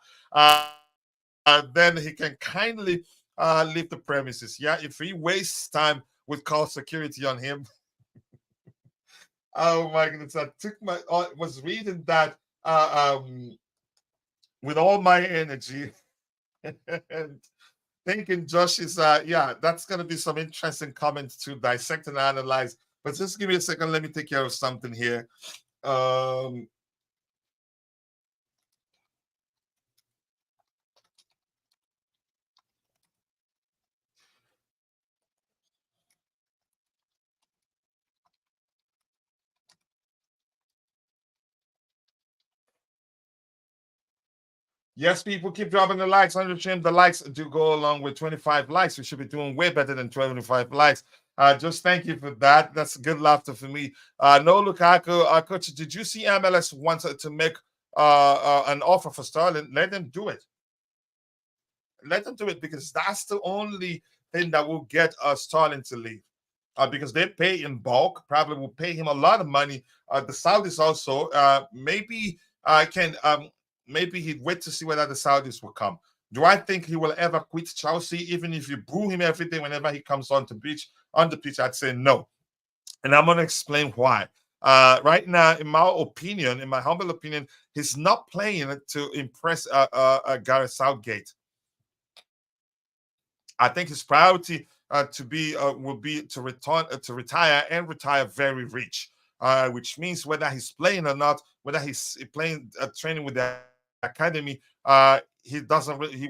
Then he can kindly leave the premises. Yeah, if he wastes time, we'd call security on him. Oh my goodness! I was reading that with all my energy and thinking Josh is yeah, that's gonna be some interesting comments to dissect and analyze. But just give me a second. Let me take care of something here. Yes, people keep dropping the likes on the stream. The likes do go along with 25 likes. We should be doing way better than 25 likes. Just thank you for that. That's good laughter for me. No Lukaku. Coach, did you see MLS wanted to make an offer for Sterling? Let them do it. Let them do it because that's the only thing that will get Sterling to leave. Because they pay in bulk, probably will pay him a lot of money. The Saudis also maybe maybe he'd wait to see whether the Saudis will come. Do I think he will ever quit Chelsea? Even if you boo him every day whenever he comes on the pitch, I'd say no. And I'm going to explain why. Right now, in my opinion, in my humble opinion, he's not playing to impress Gareth Southgate. I think his priority will be to retire and retire very rich, which means whether he's playing or not, whether he's playing training with the academy, he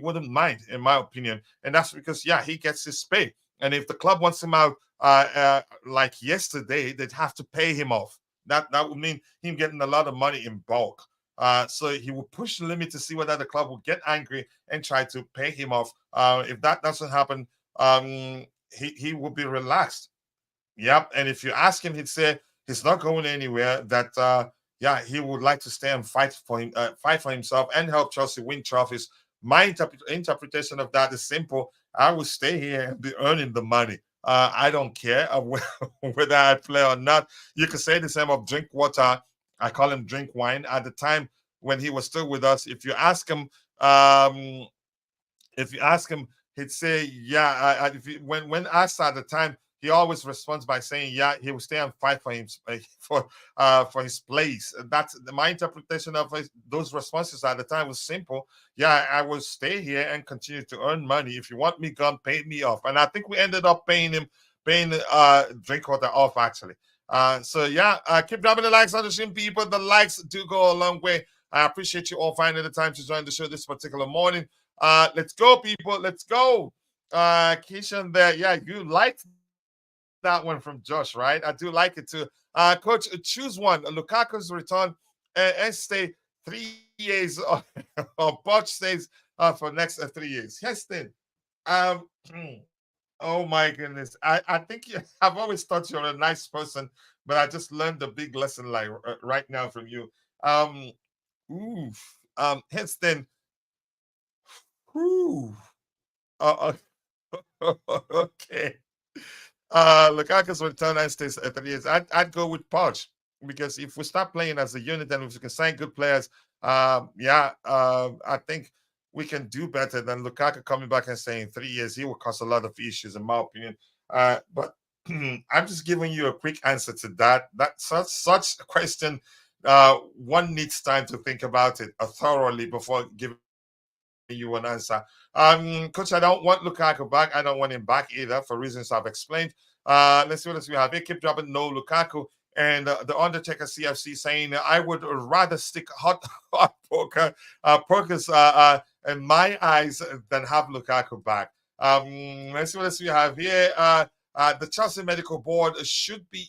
wouldn't mind, in my opinion, and that's because he gets his pay, and if the club wants him out like yesterday, they'd have to pay him off. That would mean him getting a lot of money in bulk. So he will push the limit to see whether the club will get angry and try to pay him off. If that doesn't happen, he will be relaxed. Yep. And if you ask him, he'd say he's not going anywhere. That he would like to stay and fight for himself and help Chelsea win trophies. My interpretation of that is simple. I will stay here and be earning the money. I don't care whether I play or not. You could say the same of Drinkwater. I call him Drink Wine. At the time when he was still with us, if you ask him, he'd say, when asked at the time, he always responds by saying, he will stay and fight for him for his place. That's my interpretation of those responses at the time was simple. I will stay here and continue to earn money. If you want me gone, pay me off. And I think we ended up paying Drinkwater off actually. Keep dropping the likes on the stream, people. The likes do go a long way. I appreciate you all finding the time to join the show this particular morning. Let's go, people. Let's go. Keishan there. You liked that one from Josh, right? I do like it too. Coach, choose one. Lukaku's return and stay 3 years or Poch stays for next 3 years. Yes, then. Oh my goodness. I think I've always thought you're a nice person, but I just learned a big lesson right now from you. Hence then. Okay. Lukaku's return and stays at 3 years. I'd go with Poch because if we start playing as a unit and if we can sign good players, I think we can do better than Lukaku coming back and saying 3 years. He will cause a lot of issues, in my opinion. But I'm just giving you a quick answer to that. That's such a question. One needs time to think about it thoroughly before giving you an answer. Coach, I don't want Lukaku back. I don't want him back either for reasons I've explained. Let's see what else we have here. Keep dropping no Lukaku. And the Undertaker CFC saying, I would rather stick hot pokers in my eyes than have Lukaku back. Let's see what else we have here. The Chelsea Medical Board should be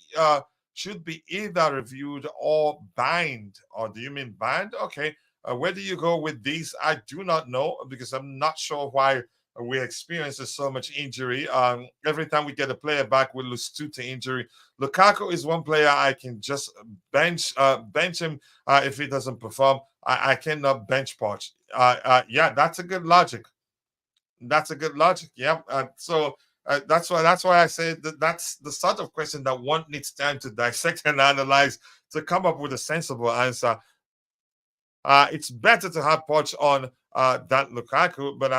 either reviewed or banned. Or do you mean banned? Okay. Where do you go with these? I do not know because I'm not sure why we experience so much injury. Every time we get a player back, we lose 2 to injury. Lukaku is one player I can just bench him if he doesn't perform. I cannot bench Poch. That's a good logic. That's a good logic. Yeah. That's why I say that's the sort of question that one needs time to dissect and analyze to come up with a sensible answer. It's better to have Poch on than Lukaku, but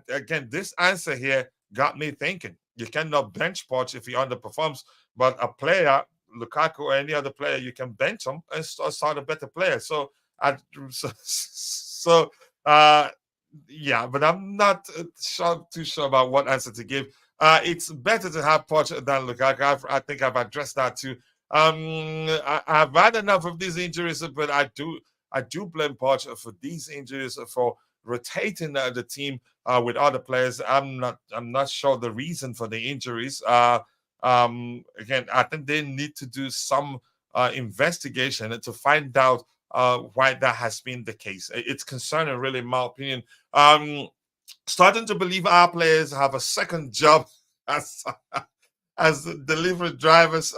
again, this answer here got me thinking. You cannot bench Poch if he underperforms, but a player, Lukaku or any other player, you can bench him and start a better player. But I'm not too sure about what answer to give. It's better to have Poch than Lukaku. I think I've addressed that too. I've had enough of these injuries, but I do blame Poch for these injuries, for rotating the team with other players. I'm not sure the reason for the injuries. Again, I think they need to do some investigation to find out why that has been the case. It's concerning, really, in my opinion. Starting to believe our players have a second job as delivery drivers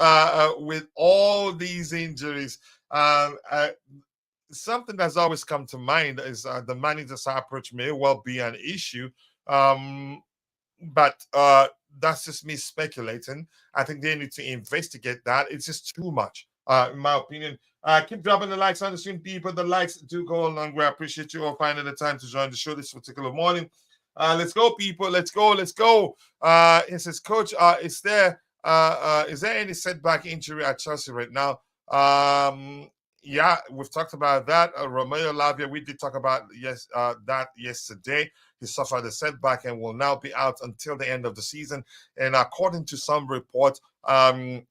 with all these injuries. Something that's always come to mind is the manager's approach may well be an issue, but that's just me speculating. I think they need to investigate that. It's just too much, in my opinion. Keep dropping the likes on the stream, people. The likes do go a long way. I appreciate you all finding the time to join the show this particular morning. Let's go, people. Let's go. It says, Coach, is there any setback injury at Chelsea right now? Yeah, we've talked about that. Romelu Lavia, we did talk about that yesterday. He suffered a setback and will now be out until the end of the season. And according to some reports,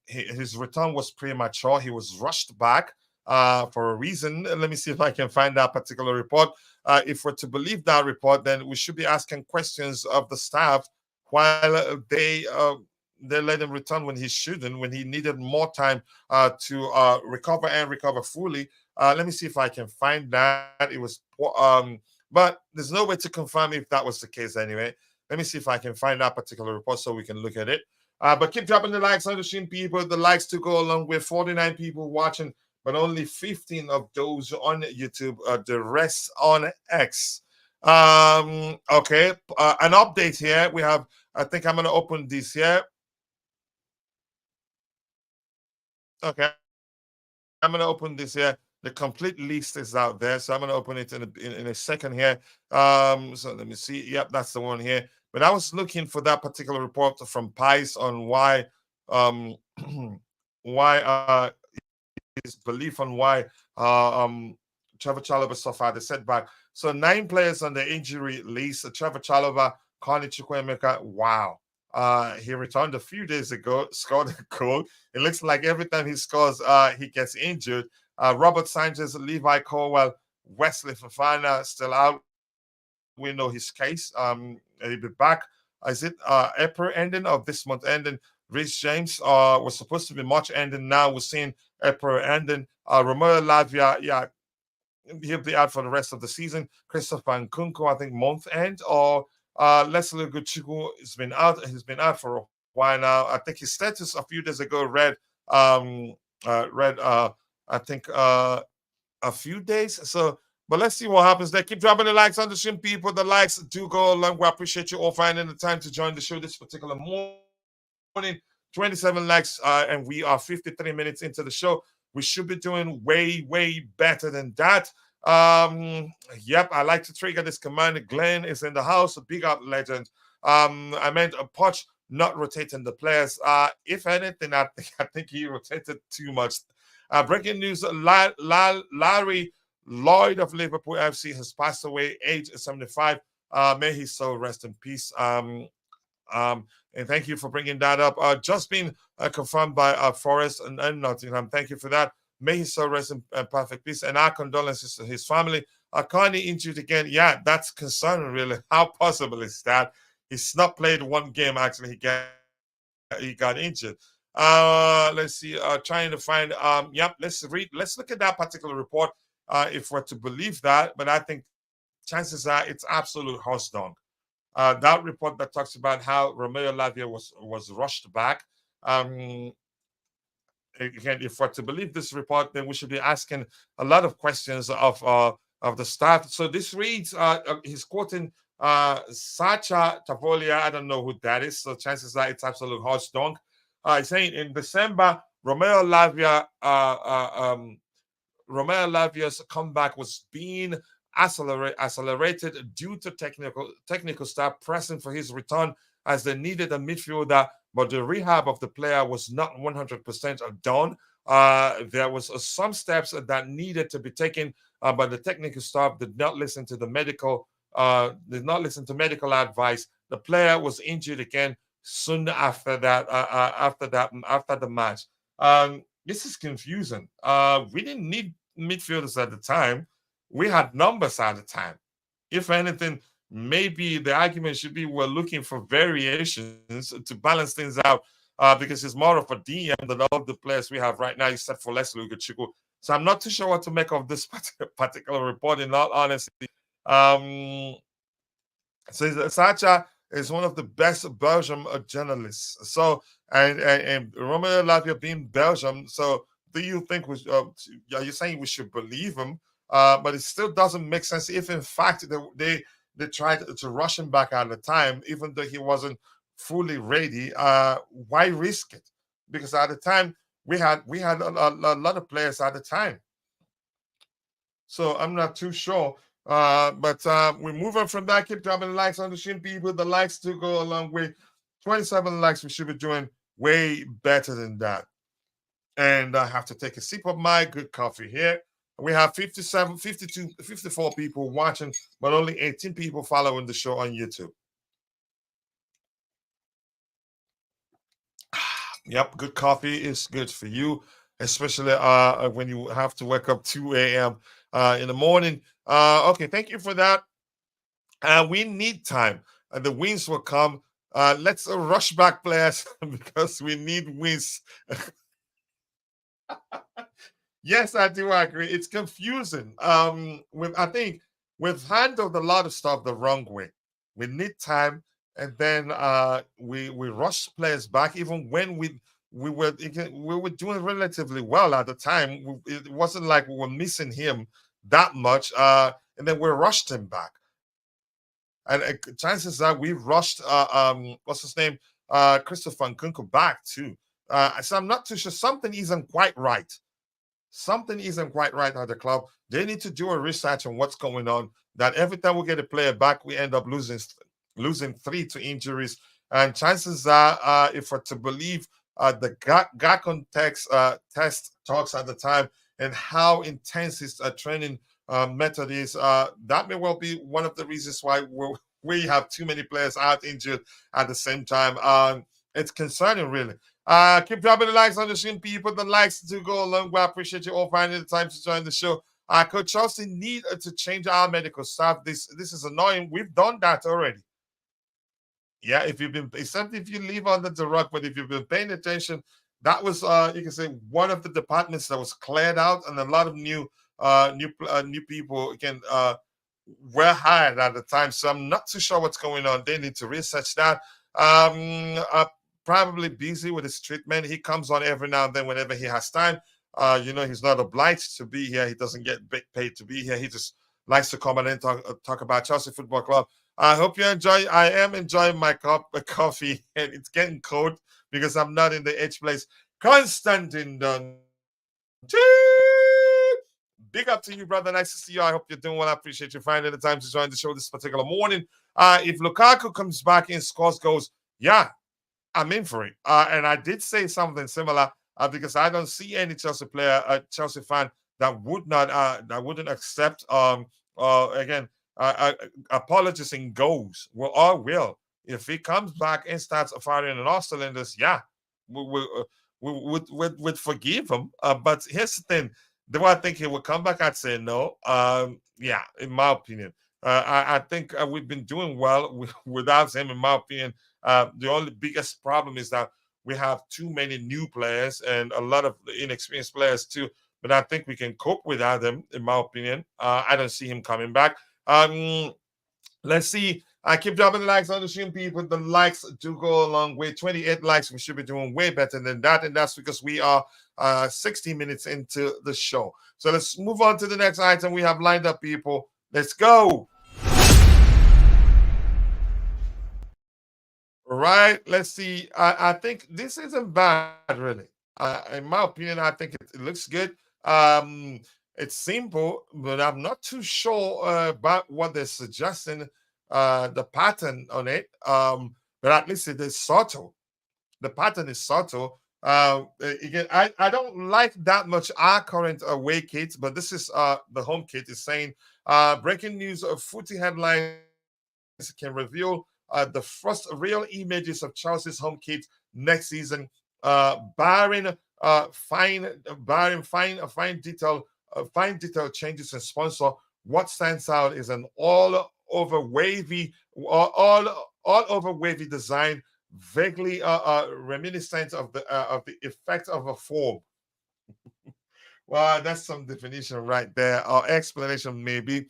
his return was premature. He was rushed back for a reason. Let me see if I can find that particular report. If we're to believe that report, then we should be asking questions of the staff while they let him return when he shouldn't, when he needed more time to recover and recover fully. Let me see if I can find that. It was, but there's no way to confirm if that was the case anyway. Let me see if I can find that particular report so we can look at it. But keep dropping the likes on the stream, people. The likes to go along with 49 people watching, but only 15 of those on YouTube. The rest on X. Okay, an update here. We have, I think I'm going to open this here. Okay, I'm going to open this here. The complete list is out there, so I'm going to open it in a second here. So let me see. Yep, that's the one here. But I was looking for that particular report from Pice on why why his belief on why Trevor Chalobah suffered a setback. So 9 players on the injury list. Trevor Chalobah, Connie Chukwuemeka. Wow. He returned a few days ago, scored a goal. It looks like every time he scores, he gets injured. Robert Sanchez, Levi Colwell, Wesley Fofana still out. We know his case. He'll be back. Is it April ending or this month ending? Rhys James was supposed to be March ending. Now we're seeing April ending. Romelu Lavia, yeah, he'll be out for the rest of the season. Christopher Nkunku, I think month end, or Leslie Guchuku has been out. He's been out for a while now. I think his status a few days ago read I think a few days. So, but let's see what happens there. Keep dropping the likes on the stream, people. The likes do go along. We appreciate you all finding the time to join the show this particular morning. 27 likes, and we are 53 minutes into the show. We should be doing way, way better than that. Yep, I like to trigger this command. Glenn is in the house, a big up legend. I meant a Poch not rotating the players. If anything, I think he rotated too much. Breaking news: Larry Lloyd of Liverpool FC has passed away, age 75. May his soul rest in peace. And thank you for bringing that up. Just been confirmed by Forrest and Nottingham. Thank you for that. May his soul rest in perfect peace. And our condolences to his family. Carney injured again. Yeah, that's concerning, really. How possible is that? He's not played one game, actually. He got injured. Let's see. Trying to find. Yep. Let's look at that particular report. If we're to believe that, but I think chances are it's absolute horse dung. That report that talks about how Romelu Lavia was rushed back. Again, if we're to believe this report, then we should be asking a lot of questions of the staff. So this reads, he's quoting Sacha Tavolia. I don't know who that is, so chances are it's absolute horse dung. He's saying in December, Romelu Lavia's comeback was being accelerated due to technical staff pressing for his return as they needed a midfielder, but the rehab of the player was not 100% done. There was some steps that needed to be taken, but the technical staff did not listen to medical advice. The player was injured again soon after that. After the match, this is confusing. We didn't need midfielders at the time. We had numbers at the time. If anything, maybe the argument should be we're looking for variations to balance things out because it's more of a DM than all the players we have right now, except for Leslie Ugochukwu. So I'm not too sure what to make of this particular report, in all honesty. So Sacha is one of the best Belgium journalists. So, and Romelu Lavia being Belgium, so do you think are you saying we should believe him? But it still doesn't make sense if, in fact, they tried to rush him back at the time, even though he wasn't fully ready. Why risk it? Because at the time we had a lot of players at the time. So I'm not too sure. But we're moving from that. Keep dropping the likes on the stream, people. The likes to go along with 27 likes. We should be doing way better than that. And I have to take a sip of my good coffee here. We have 57, 52, 54 people watching, but only 18 people following the show on YouTube. Yep, good coffee is good for you, especially when you have to wake up 2 a.m. In the morning. Okay, thank you for that. We need time. The wins will come. Let's rush back players because we need wins. Yes, I do agree. It's confusing. I think we've handled a lot of stuff the wrong way. We need time, and then we rush players back, even when we were doing relatively well at the time. It wasn't like we were missing him that much, and then we rushed him back. And chances are we rushed what's his name, Christopher Nkunku back too. So I'm not too sure. Something isn't quite right. Something isn't quite right at the club. They need to do a research on what's going on. That every time we get a player back, we end up losing 3 to injuries. And chances are, if we're to believe the Gakon test talks at the time and how intense his training method is, that may well be one of the reasons why we have too many players out injured at the same time. It's concerning, really. Keep dropping the likes on the stream, people. The likes to go along. We appreciate you all finding the time to join the show. Coach Chelsea need to change our medical staff. This is annoying. We've done that already. Yeah, if you've been, except if you leave under the rug, but if you've been paying attention, that was you can say one of the departments that was cleared out, and a lot of new people again were hired at the time. So I'm not too sure what's going on. They need to research that. Probably busy with his treatment. He comes on every now and then whenever he has time. He's not obliged to be here. He doesn't get paid to be here. He just likes to come and talk about Chelsea Football Club. I hope you enjoy. I am enjoying my cup of coffee, and it's getting cold because I'm not in the H place. Constantine Dunn. Big up to you, brother. Nice to see you. I hope you're doing well. I appreciate you finding the time to join the show this particular morning. If Lukaku comes back and scores goals, yeah, I'm in for it. And I did say something similar because I don't see any Chelsea player, Chelsea fan that wouldn't accept apologies in goals. Well, I will. If he comes back and starts firing on all cylinders, yeah, we would forgive him. But here's the thing: do I think he will come back? I'd say no. Yeah, in my opinion, I think we've been doing well without him. In my opinion, the only biggest problem is that we have too many new players and a lot of inexperienced players too. But I think we can cope without him. In my opinion, I don't see him coming back. Let's see. I keep dropping the likes on the stream, people. The likes do go a long way. 28 likes. We should be doing way better than that. And that's because we are 60 minutes into the show. So let's move on to the next item we have lined up, people. Let's go. All right. Let's see. I think this isn't bad, really. In my opinion, I think it looks good. It's simple, but I'm not too sure about what they're suggesting. The pattern on it, but at least it is subtle. The pattern is subtle. Again, I don't like that much our current away kit, but this is the home kit is saying breaking news of footy headlines can reveal the first real images of Chelsea's home kit next season, barring fine detail changes in sponsor. What stands out is an all over wavy design, vaguely reminiscent of the effect of a form. Well, that's some definition right there, or explanation maybe.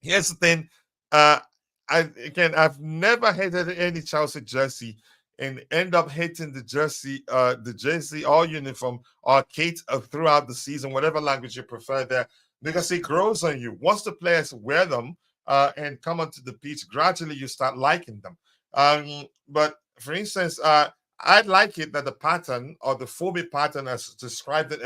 Here's the thing. I've never hated any Chelsea jersey and end up hating the jersey or uniform or kit throughout the season, whatever language you prefer there, because it grows on you. Once the players wear them and come onto the pitch, gradually you start liking them. But for instance, I'd like it that the pattern or the foamy pattern as described it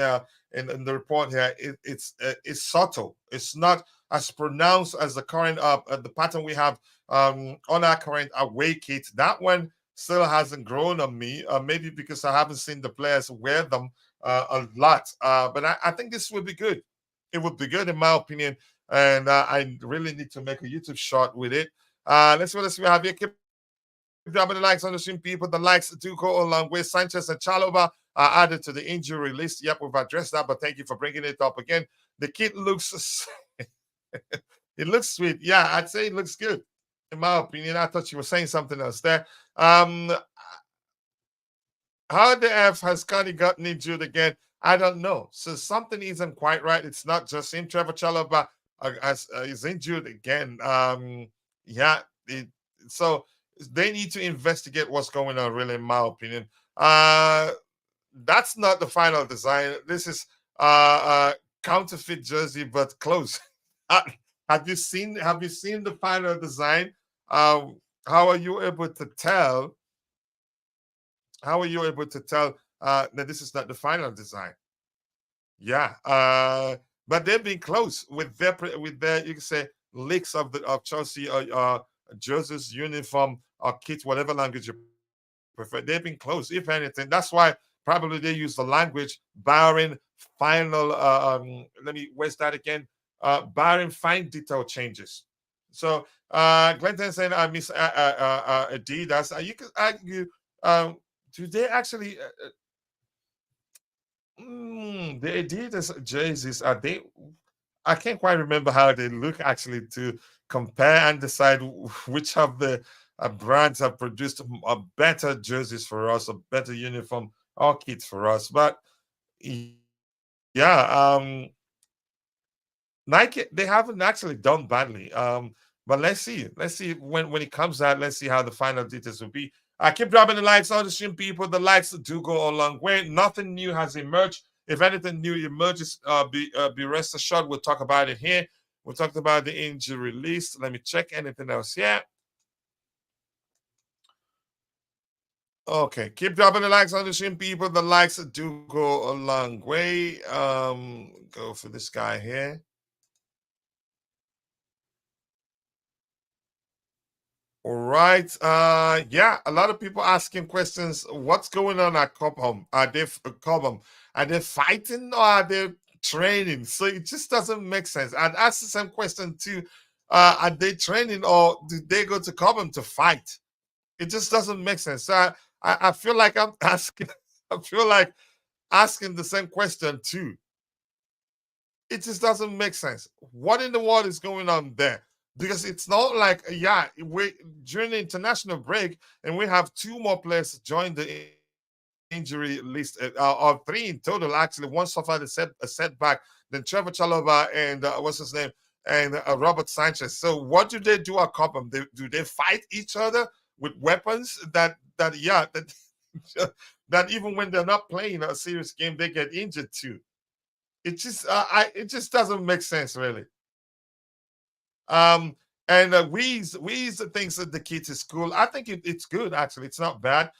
in the report here, it's subtle. It's not as pronounced as the current the pattern we have on our current away kit. That one still hasn't grown on me. Maybe because I haven't seen the players wear them a lot. But I think this would be good. It would be good in my opinion, and I really need to make a YouTube short with it. Let's see what else we have here. Keep dropping the likes on the stream, people. The likes do go a long way. Sanchez and Chalobah are added to the injury list. Yep, we've addressed that, but thank you for bringing it up again. The kid looks, it looks sweet. Yeah, I'd say it looks good. In my opinion, I thought you were saying something else there. How the F has Connie gotten injured again? I don't know. So something isn't quite right. It's not just him. Trevor Chalobah is injured again. Yeah. So they need to investigate what's going on, really, in my opinion. That's not the final design. This is counterfeit jersey, but close. Have you seen the final design? How are you able to tell? How are you able to tell that this is not the final design? Yeah, but they've been close with their you can say leaks of Chelsea jerseys, uniform, or kit, whatever language you prefer. They've been close, if anything. That's why probably they use the language barring final. Where's that again? Barring fine detail changes. So Glenton saying I miss Adidas. You can argue. Do they actually? The Adidas jerseys are they? I can't quite remember how they look actually to compare and decide which of the brands have produced better jerseys for us, a better uniform or kits for us. But yeah, Nike, they haven't actually done badly. But let's see when it comes out. Let's see how the final details will be. I keep dropping the likes on the stream, people. The likes do go a long way. Nothing new has emerged. If anything new emerges, be rest assured we'll talk about it here. We talked about the injury list. Let me check anything else here. Okay, keep dropping the likes on the stream, people. The likes do go a long way. Go for this guy here. All right. Yeah, a lot of people asking questions. What's going on at Cobham? Are they fighting or are they training? So it just doesn't make sense. I'd ask the same question too. Are they training or do they go to Cobham to fight? It just doesn't make sense. So I feel like I'm asking. I feel like asking the same question too. It just doesn't make sense. What in the world is going on there? Because it's not like, yeah, we during the international break and we have two more players join the injury list, or three in total. Actually, one suffered a setback. Then Trevor Chalobah and what's his name, and Robert Sanchez. So what do they do at Cobham? Do they fight each other with weapons? That that even when they're not playing a serious game, they get injured too. It just doesn't make sense, really. And Weeze thinks that the kit is cool. I think it's good, actually. It's not bad.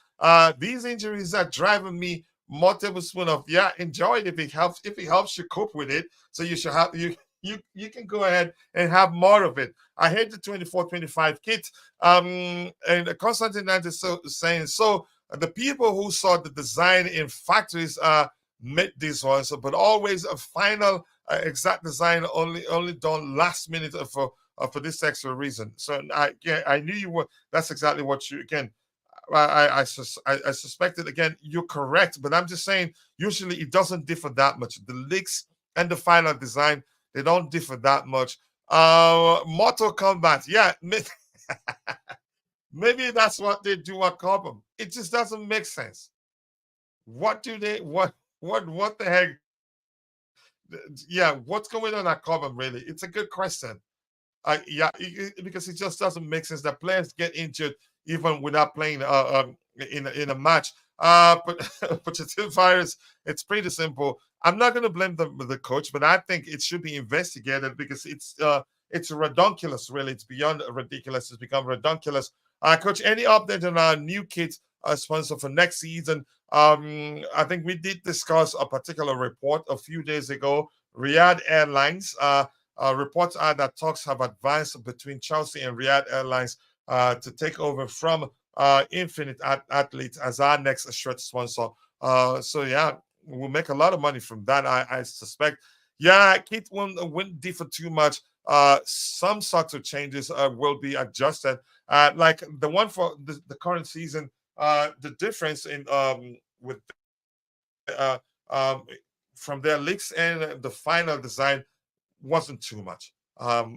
These injuries are driving me more tablespoon of, yeah, enjoy it if it helps you cope with it. So you should have you can go ahead and have more of it. I hate the 24-25 kit. And Constantine is saying, so the people who saw the design in factories made these ones, but always a final exact design only done last minute for this extra reason. So I knew you were. That's exactly what you again. I suspected again. You're correct, but I'm just saying. Usually, it doesn't differ that much. The leaks and the final design, they don't differ that much. Mortal Kombat, yeah. Maybe that's what they do at Cobham. It just doesn't make sense. What do they? What the heck? Yeah, what's going on at Cobham? Really, it's a good question. Yeah, because it just doesn't make sense that players get injured even without playing in a match. But Pochettino virus, it's pretty simple. I'm not going to blame the coach, but I think it should be investigated because it's ridiculous. Really, it's beyond ridiculous. It's become ridiculous. Coach, any update on our new kit sponsor for next season? I think we did discuss a particular report a few days ago. Riyadh Airlines. Reports are that talks have advanced between Chelsea and Riyadh Airlines to take over from Infinite Athletes as our next shirt sponsor. So yeah, will make a lot of money from that, I suspect. Yeah, Kate won't differ too much. Some sorts of changes will be adjusted. Like the one for the current season, the difference in with um, from their leaks and the final design wasn't too much,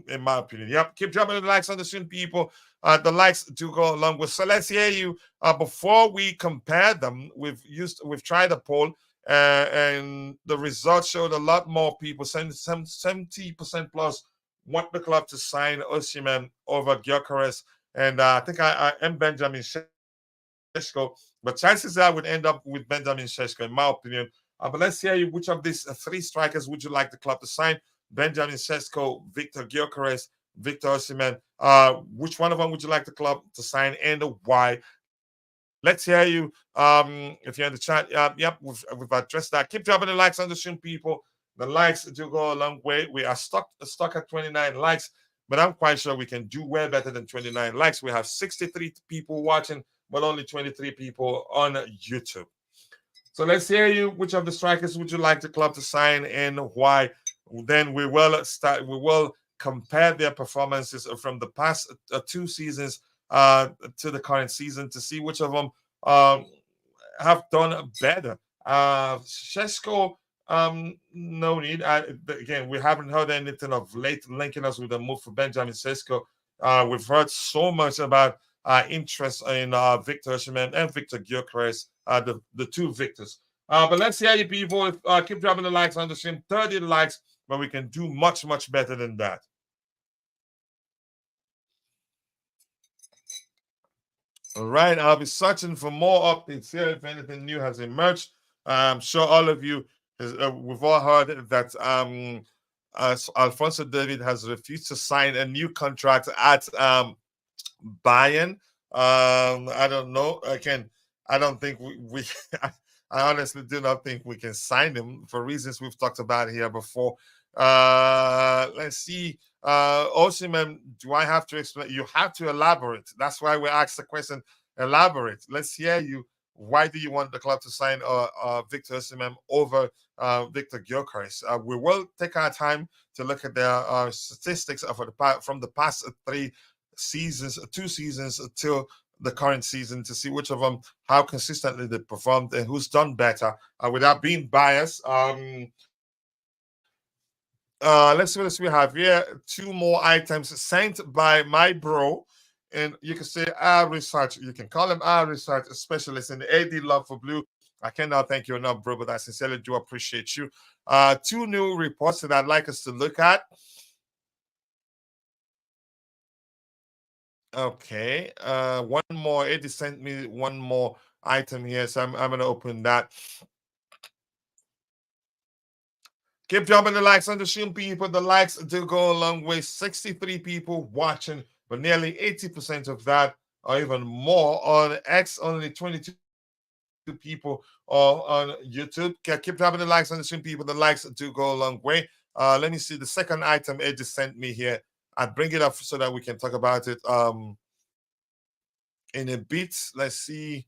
in my opinion. Yep, keep dropping the likes on the stream, people. The likes do go along with. So let's hear you. Before we compare them, we've tried a poll, and the results showed a lot more people, 70% plus, want the club to sign Osimhen over Gyokeres, and I think I am Benjamin Šeško, but chances are would end up with Benjamin Šeško, in my opinion. But let's hear you. Which of these three strikers would you like the club to sign? Benjamin Šeško, Viktor Gyokeres, Viktor Osimhen. Which one of them would you like the club to sign and why? Let's hear you. If you're in the chat, yep, we've addressed that. Keep dropping the likes on the stream, people. The likes do go a long way. We are stuck at 29 likes, but I'm quite sure we can do way better than 29 likes. We have 63 people watching, but only 23 people on YouTube. So let's hear you. Which of the strikers would you like the club to sign and why? Then we will start. We will compare their performances from the past 2 seasons to the current season to see which of them have done better. Šeško, no need. Again, we haven't heard anything of late linking us with a move for Benjamin Šeško. We've heard so much about interest in Viktor Osimhen and Viktor Gyokeres, the two Victors. But let's hear you, people. Keep dropping the likes on the stream. 30 likes, but we can do much, much better than that. All right, I'll be searching for more updates here if anything new has emerged. I'm sure all of you, we've all heard that Alphonso David has refused to sign a new contract at Bayern. I don't know. Again, I don't think we I honestly do not think we can sign him for reasons we've talked about here before. Let's see. Osimhen, do I have to explain? You have to elaborate. That's why we asked the question. Elaborate. Let's hear you. Why do you want the club to sign Viktor Osimhen over Viktor Gyokeres? We will take our time to look at their statistics from the past 2 seasons till the current season to see which of them, how consistently they performed and who's done better without being biased. Let's see what we have here. 2 more items sent by my bro, and you can say our research. You can call him our research specialist in the AD Love for Blue. I cannot thank you enough, bro, but I sincerely do appreciate you. 2 new reports that I'd like us to look at. Okay, one more. Eddie sent me one more item here, so I'm going to open that. Keep dropping the likes on the stream, people. The likes do go a long way. 63 people watching, but nearly 80% of that, or even more, on X. Only 22 people on YouTube. Keep dropping the likes on the stream, people. The likes do go a long way. Let me see the second item Eddie sent me here. I'll bring it up so that we can talk about it in a bit. Let's see.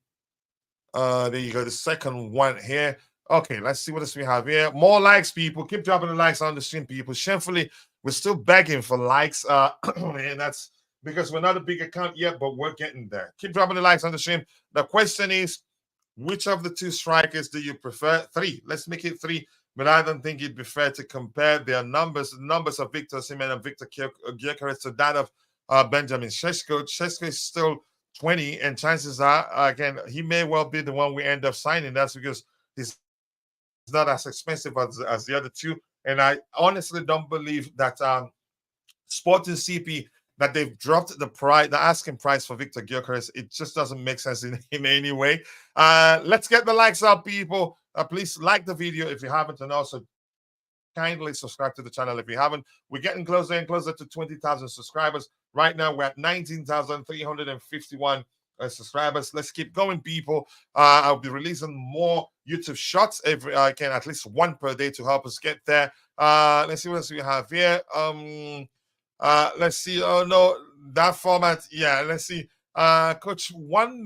There you go. The second one here. Okay, let's see what else we have here. More likes, people. Keep dropping the likes on the stream, people. Shamefully, we're still begging for likes. And that's because we're not a big account yet, but we're getting there. Keep dropping the likes on the stream. The question is, which of the 2 strikers do you prefer? 3. Let's make it 3. But I don't think it'd be fair to compare their numbers, the numbers of Viktor Osimhen and Viktor Gyokeres, to that of Benjamin Šeško. Šeško is still 20, and chances are, again, he may well be the one we end up signing. That's because he's not as expensive as the other 2. And I honestly don't believe that Sporting CP, that they've dropped the asking price for Viktor Gyokeres. It just doesn't make sense in any way. Let's get the likes up, people. Please like the video if you haven't, and also kindly subscribe to the channel if you haven't. We're getting closer and closer to 20,000 subscribers. Right now, we're at 19,351 subscribers. Let's keep going, people. I'll be releasing more YouTube shots at least 1 per day to help us get there. Let's see what else we have here. Let's see. Oh no, that format. Yeah, let's see. Coach, one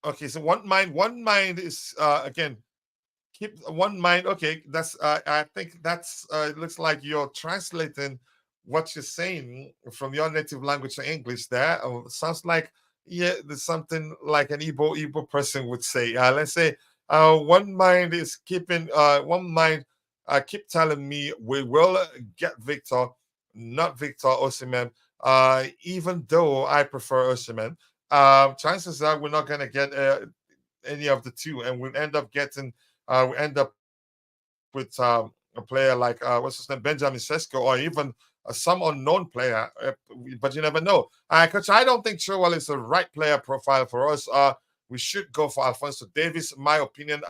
Okay, so one mind is again keep one mind. Okay, that's I think that's it looks like you're translating what you're saying from your native language to English. There sounds like yeah, there's something like an Igbo person would say. Let's say one mind is keeping one mind keep telling me we will get Victor, not Victor Osimhen. Even though I prefer Osimhen, chances are we're not gonna get any of the two, and we'll end up getting we end up with a player like what's his name, Benjamin Sesko, or even some unknown player. But you never know. Coach, I don't think Chilwell is the right player profile for us. We should go for Alfonso Davis. In my opinion,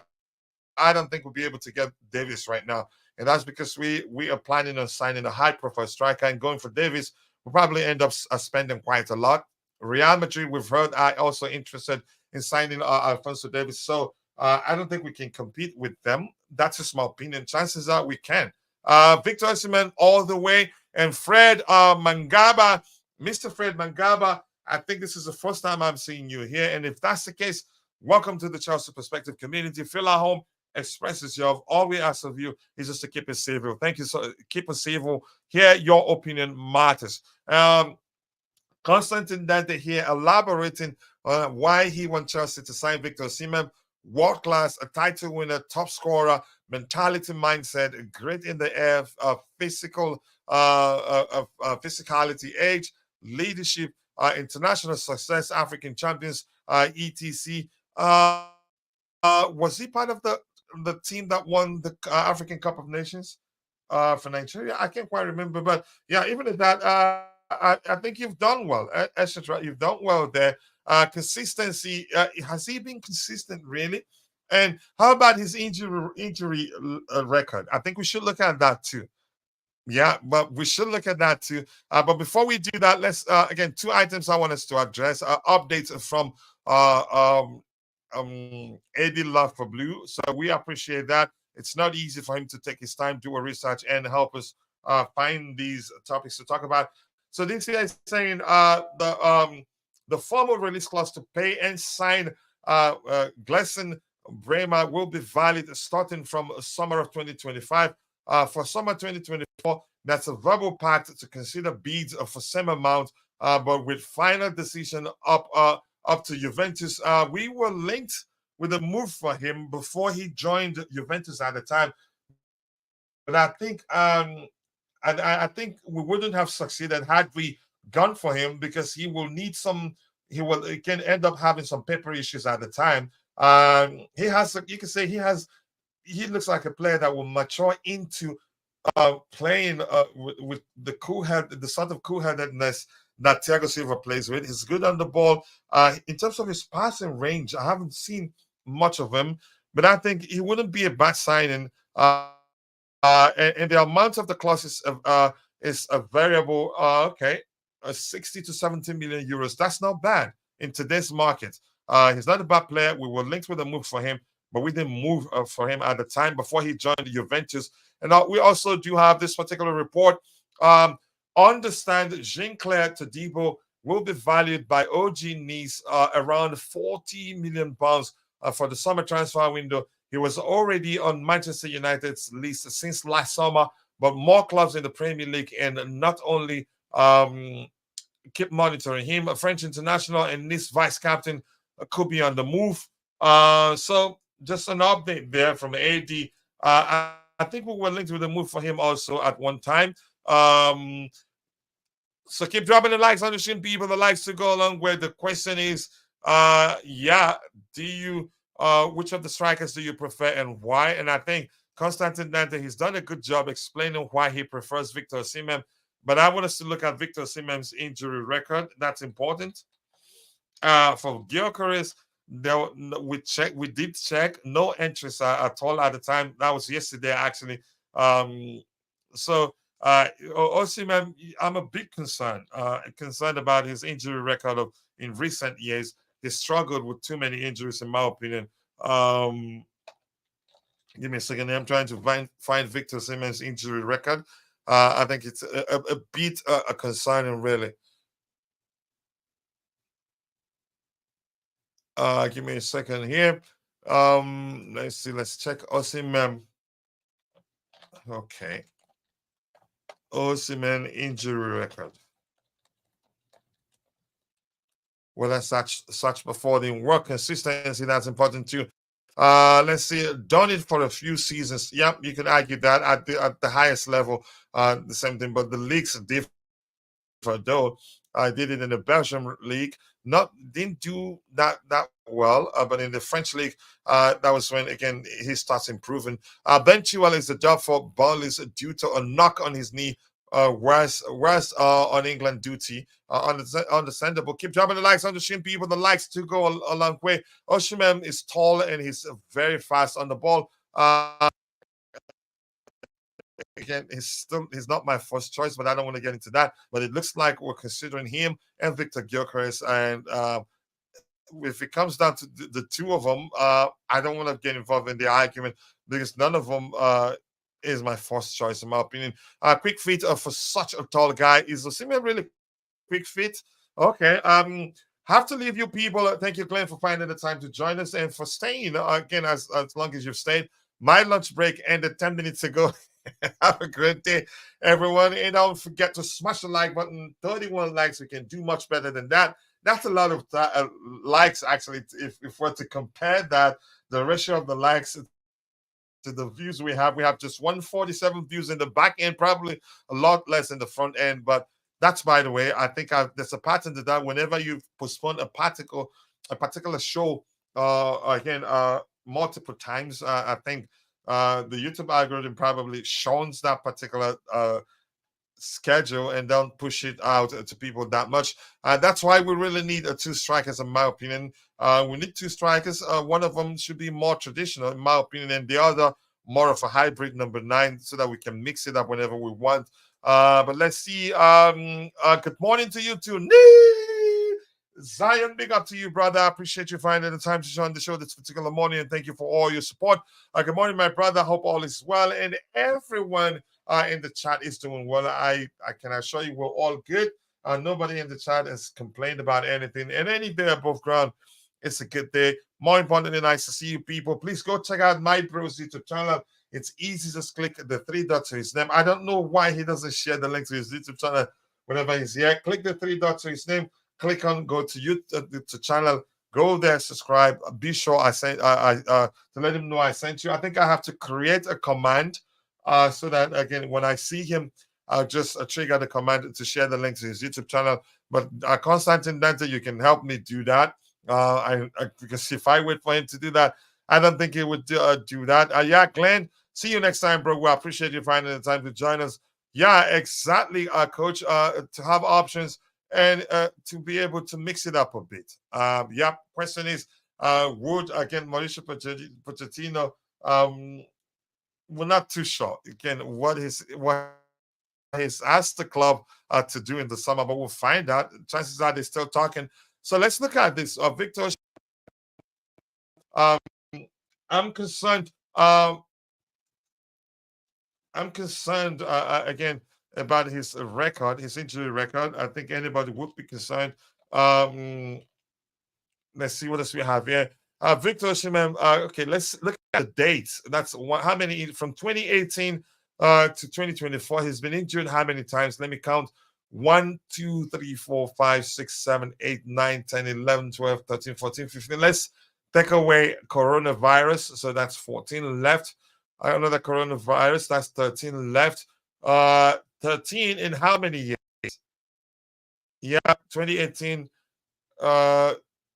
I don't think we'll be able to get Davis right now, and that's because we are planning on signing a high-profile striker and going for Davis. We'll probably end up spending quite a lot. Real Madrid, we've heard, are also interested in signing Alfonso Davis. So I don't think we can compete with them. That's just my opinion. Chances are we can. Victor Osimhen all the way. And Fred Mangaba, Mr. Fred Mangaba, I think this is the first time I'm seeing you here. And if that's the case, welcome to the Chelsea Perspective community. Feel at home, express yourself. All we ask of you is just to keep it civil. Thank you. So keep it civil. Here, your opinion matters. Constantine Dante here elaborating on why he wants Chelsea to sign Victor Osimhen. World class, a title winner, top scorer, mentality, mindset, great in the air, physicality, age, leadership, international success, African champions, etc. Was he part of the team that won the African Cup of Nations for Nigeria? I can't quite remember, but yeah, even at that, I think you've done well, etc. You've done well there. Consistency. Has he been consistent really? And how about his injury record? I think we should look at that too. Yeah, but we should look at that too. But before we do that, let's again two items I want us to address. Updates from AD Love for Blue. So we appreciate that. It's not easy for him to take his time, do a research, and help us find these topics to talk about. So this guy is saying the formal release clause to pay and sign Glesson Bremer will be valid starting from summer of 2025. For summer 2024, that's a verbal pact to consider bids for same amount, but with final decision up to Juventus. We were linked with a move for him before he joined Juventus at the time, but I think we wouldn't have succeeded had we gone for him because he will need some. He can end up having some paper issues at the time. He has. You can say he has. He looks like a player that will mature into playing with the cool head, the sort of cool headedness that Thiago Silva plays with. He's good on the ball. In terms of his passing range, I haven't seen much of him, but I think he wouldn't be a bad signing. And the amount of the clause is a variable. Okay, 60 to 70 million euros. That's not bad in today's market. He's not a bad player. We were linked with a move for him, but we didn't move for him at the time before he joined Juventus. And we also do have this particular report. Understand Jean-Claire Todibo will be valued by OG Nice around 40 million pounds for the summer transfer window. He was already on Manchester United's list since last summer, but more clubs in the Premier League and not only keep monitoring him. A French international and Nice vice captain could be on the move. So just an update there from AD. I think we were linked with a move for him also at one time. So keep dropping the likes on the stream, people. The likes to go along with the question is, do you which of the strikers do you prefer and why? And I think Constantine Dante, he's done a good job explaining why he prefers Victor Osimhen. But I want us to look at Victor Osimhen's injury record. That's important. For Gyokeres, we did check no entries at all at the time. That was yesterday actually. So Osimhen, I'm a bit concerned about his injury record in recent years. He struggled with too many injuries, in my opinion. Give me a second. I'm trying to find Victor Osimhen's injury record. I think it's a bit concerning, really. Give me a second here. Let's see. Let's check Osimhen. Okay. Osimhen injury record. Whether such before didn't work, consistency, that's important too. Let's see, done it for a few seasons. Yep, you can argue that at the highest level, the same thing, but the leagues are different. Though I did it in the Belgium league, didn't do that well, but in the French league, that was when again he starts improving. Ben Chilwell is the job for Burnley due to a knock on his knee. Whereas on England duty, understandable. Keep dropping the likes on the stream, people. The likes to go a long way. Osimhen is tall and he's very fast on the ball. Again, he's not my first choice, but I don't want to get into that. But it looks like we're considering him and Viktor Gyokeres. And if it comes down to the two of them, I don't want to get involved in the argument because none of them is my first choice, in my opinion. Quick feet for such a tall guy. Is Osimhen really quick feet? Okay. Have to leave you people. Thank you, Glenn, for finding the time to join us and for staying again as long as you've stayed. My lunch break ended 10 minutes ago. Have a great day, everyone. And don't forget to smash the like button. 31 likes. We can do much better than that. That's a lot of likes, actually. If we're to compare that, the ratio of the likes to the views we have just 147 views in the back end, probably a lot less in the front end. But that's, by the way, I think there's a pattern to that. Whenever you postpone a particular show, multiple times, I think the YouTube algorithm probably shows that particular schedule and don't push it out to people that much. That's why we really need two strikers, in my opinion. We need two strikers. One of them should be more traditional, in my opinion, and the other more of a hybrid number 9, so that we can mix it up whenever we want. But let's see. Good morning to you too. Zion, big up to you, brother. I appreciate you finding the time to join the show this particular morning, and thank you for all your support. Good morning, my brother. Hope all is well, and everyone in the chat is doing well. I can assure you we're all good. Nobody in the chat has complained about anything, and any day above ground, it's a good day. More importantly, nice to see you people. Please go check out my bro's YouTube channel. It's easy. Just click the 3 dots to his name. I don't know why he doesn't share the link to his YouTube channel whenever he's here. Click the 3 dots to his name. Click on, go to YouTube to channel, go there, subscribe. Be sure to let him know I sent you. I think I have to create a command so that again when I see him, I'll just trigger the command to share the link to his YouTube channel. But Constantine Dante, you can help me do that. Because if I wait for him to do that, I don't think he would do that. Yeah, Glenn, see you next time, bro. We appreciate you finding the time to join us. Yeah, exactly, Coach. To have options and to be able to mix it up a bit. Yeah, question is, would, again, Mauricio Pochettino, we're not too sure, again, what he's asked the club to do in the summer, but we'll find out. Chances are they're still talking. So let's look at this. Viktor, I'm concerned. Again, about his record, his injury record. I think anybody would be concerned. Let's see what else we have here. Viktor Osimhen. Okay, let's look at the dates. That's how many from 2018 to 2024. He's been injured how many times? Let me count. 1, 2, 3, 4, 5, 6, 7, 8, 9, 10, 11, 12, 13, 14, 15. Let's take away coronavirus. So that's 14 left. Another coronavirus. That's 13 left. 13 in how many years? Yeah, 2018.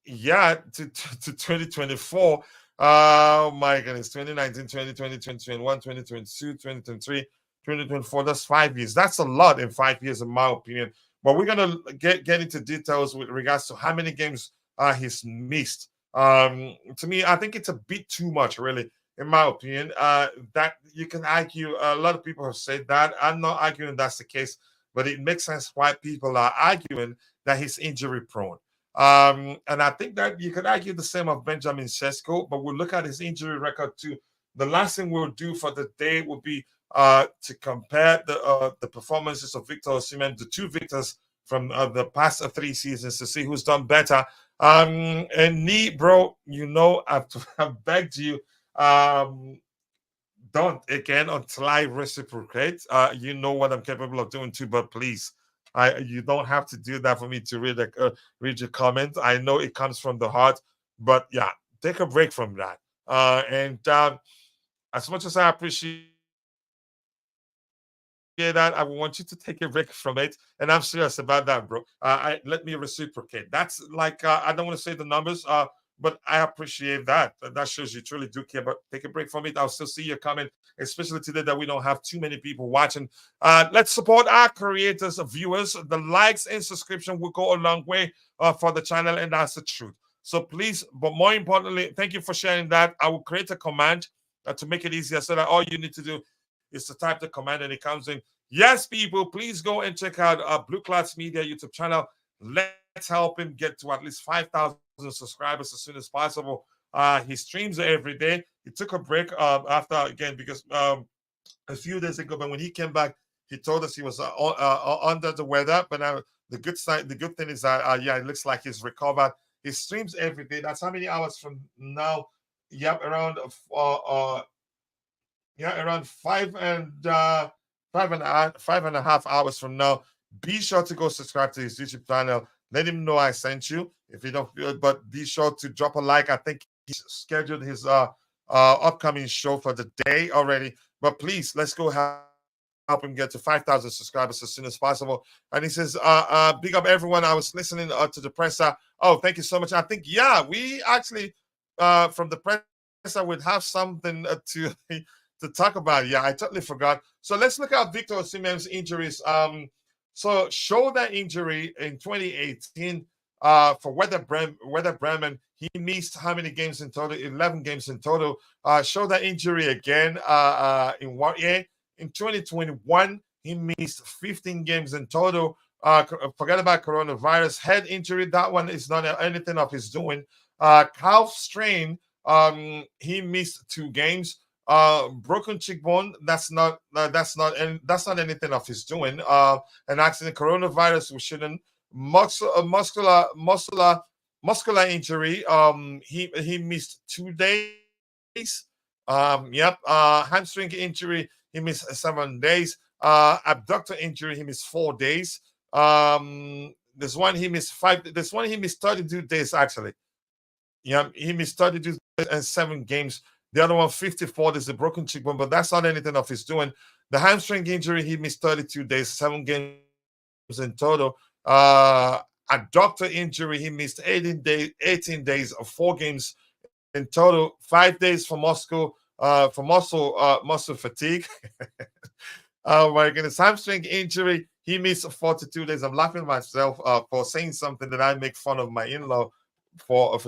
Yeah, to 2024. Oh my goodness, 2019, 2020, 2021, 2022, 2023, 2024. That's 5 years. That's a lot in 5 years, in my opinion. But we're gonna get into details with regards to how many games he's missed. To me, I think it's a bit too much, really, in my opinion. That you can argue. A lot of people have said that. I'm not arguing that's the case, but it makes sense why people are arguing that he's injury prone. And I think that you could argue the same of Benjamin Sesko, but we'll look at his injury record too. The last thing we'll do for the day would be to compare the performances of Viktor Osimhen, the two Victors from the past 3 seasons to see who's done better. And Nee, bro, I've begged you, don't again until I reciprocate. You know what I'm capable of doing too, but please, you don't have to do that for me to read your comment. I know it comes from the heart, but yeah, take a break from that. And as much as I appreciate that, I want you to take a break from it, and I'm serious about that, bro. Let me reciprocate. That's like I don't want to say the numbers, but I appreciate that. That shows you truly do care. But take a break from it. I'll still see your comment, especially today that we don't have too many people watching. Let's support our creators, viewers. The likes and subscription will go a long way for the channel, and that's the truth. So please, but more importantly, thank you for sharing that. I will create a command to make it easier, so that all you need to do is to type the command and it comes in. Yes, people, please go and check out Blue Clouds Media YouTube channel. Let's help him get to at least 5,000 subscribers as soon as possible. He streams every day. He took a break after, again, because a few days ago, but when he came back, he told us he was under the weather. But now the good thing is that, yeah, it looks like he's recovered. He streams every day. That's how many hours from now? Yep, around around 5.5 hours from now. Be sure to go subscribe to his YouTube channel. Let him know I sent you. If you don't feel it, but be sure to drop a like. I think he's scheduled his upcoming show for the day already. But please, let's go help him get to 5,000 subscribers as soon as possible. And he says, big up everyone. I was listening to the presser. Oh, thank you so much. I think, yeah, we actually from the presser would have something to talk about. Yeah, I totally forgot. So let's look at Viktor Osimhen's injuries. So shoulder injury in 2018 for Werder Bremen. He missed how many games in total? 11 games in total. Shoulder injury again in 1 year. In 2021, he missed 15 games in total. Forget about coronavirus. Head injury, that one is not anything of his doing. Calf strain, he missed 2 games. Broken cheekbone, that's not anything of his doing. An accident, coronavirus, we shouldn't. Muscular injury, he missed 2 days. Hamstring injury, he missed 7 days. Abductor injury, he missed 4 days. This one he missed 32 days actually. Yeah, he missed 32 and 7 games. The other one, 54, is a broken cheekbone, but that's not anything of his doing. The hamstring injury, he missed 32 days, 7 games in total. Abductor injury, he missed 18 days of 4 games in total. 5 days for muscle fatigue. Oh my goodness. Hamstring injury, he missed 42 days. I'm laughing at myself for saying something that I make fun of my in-law for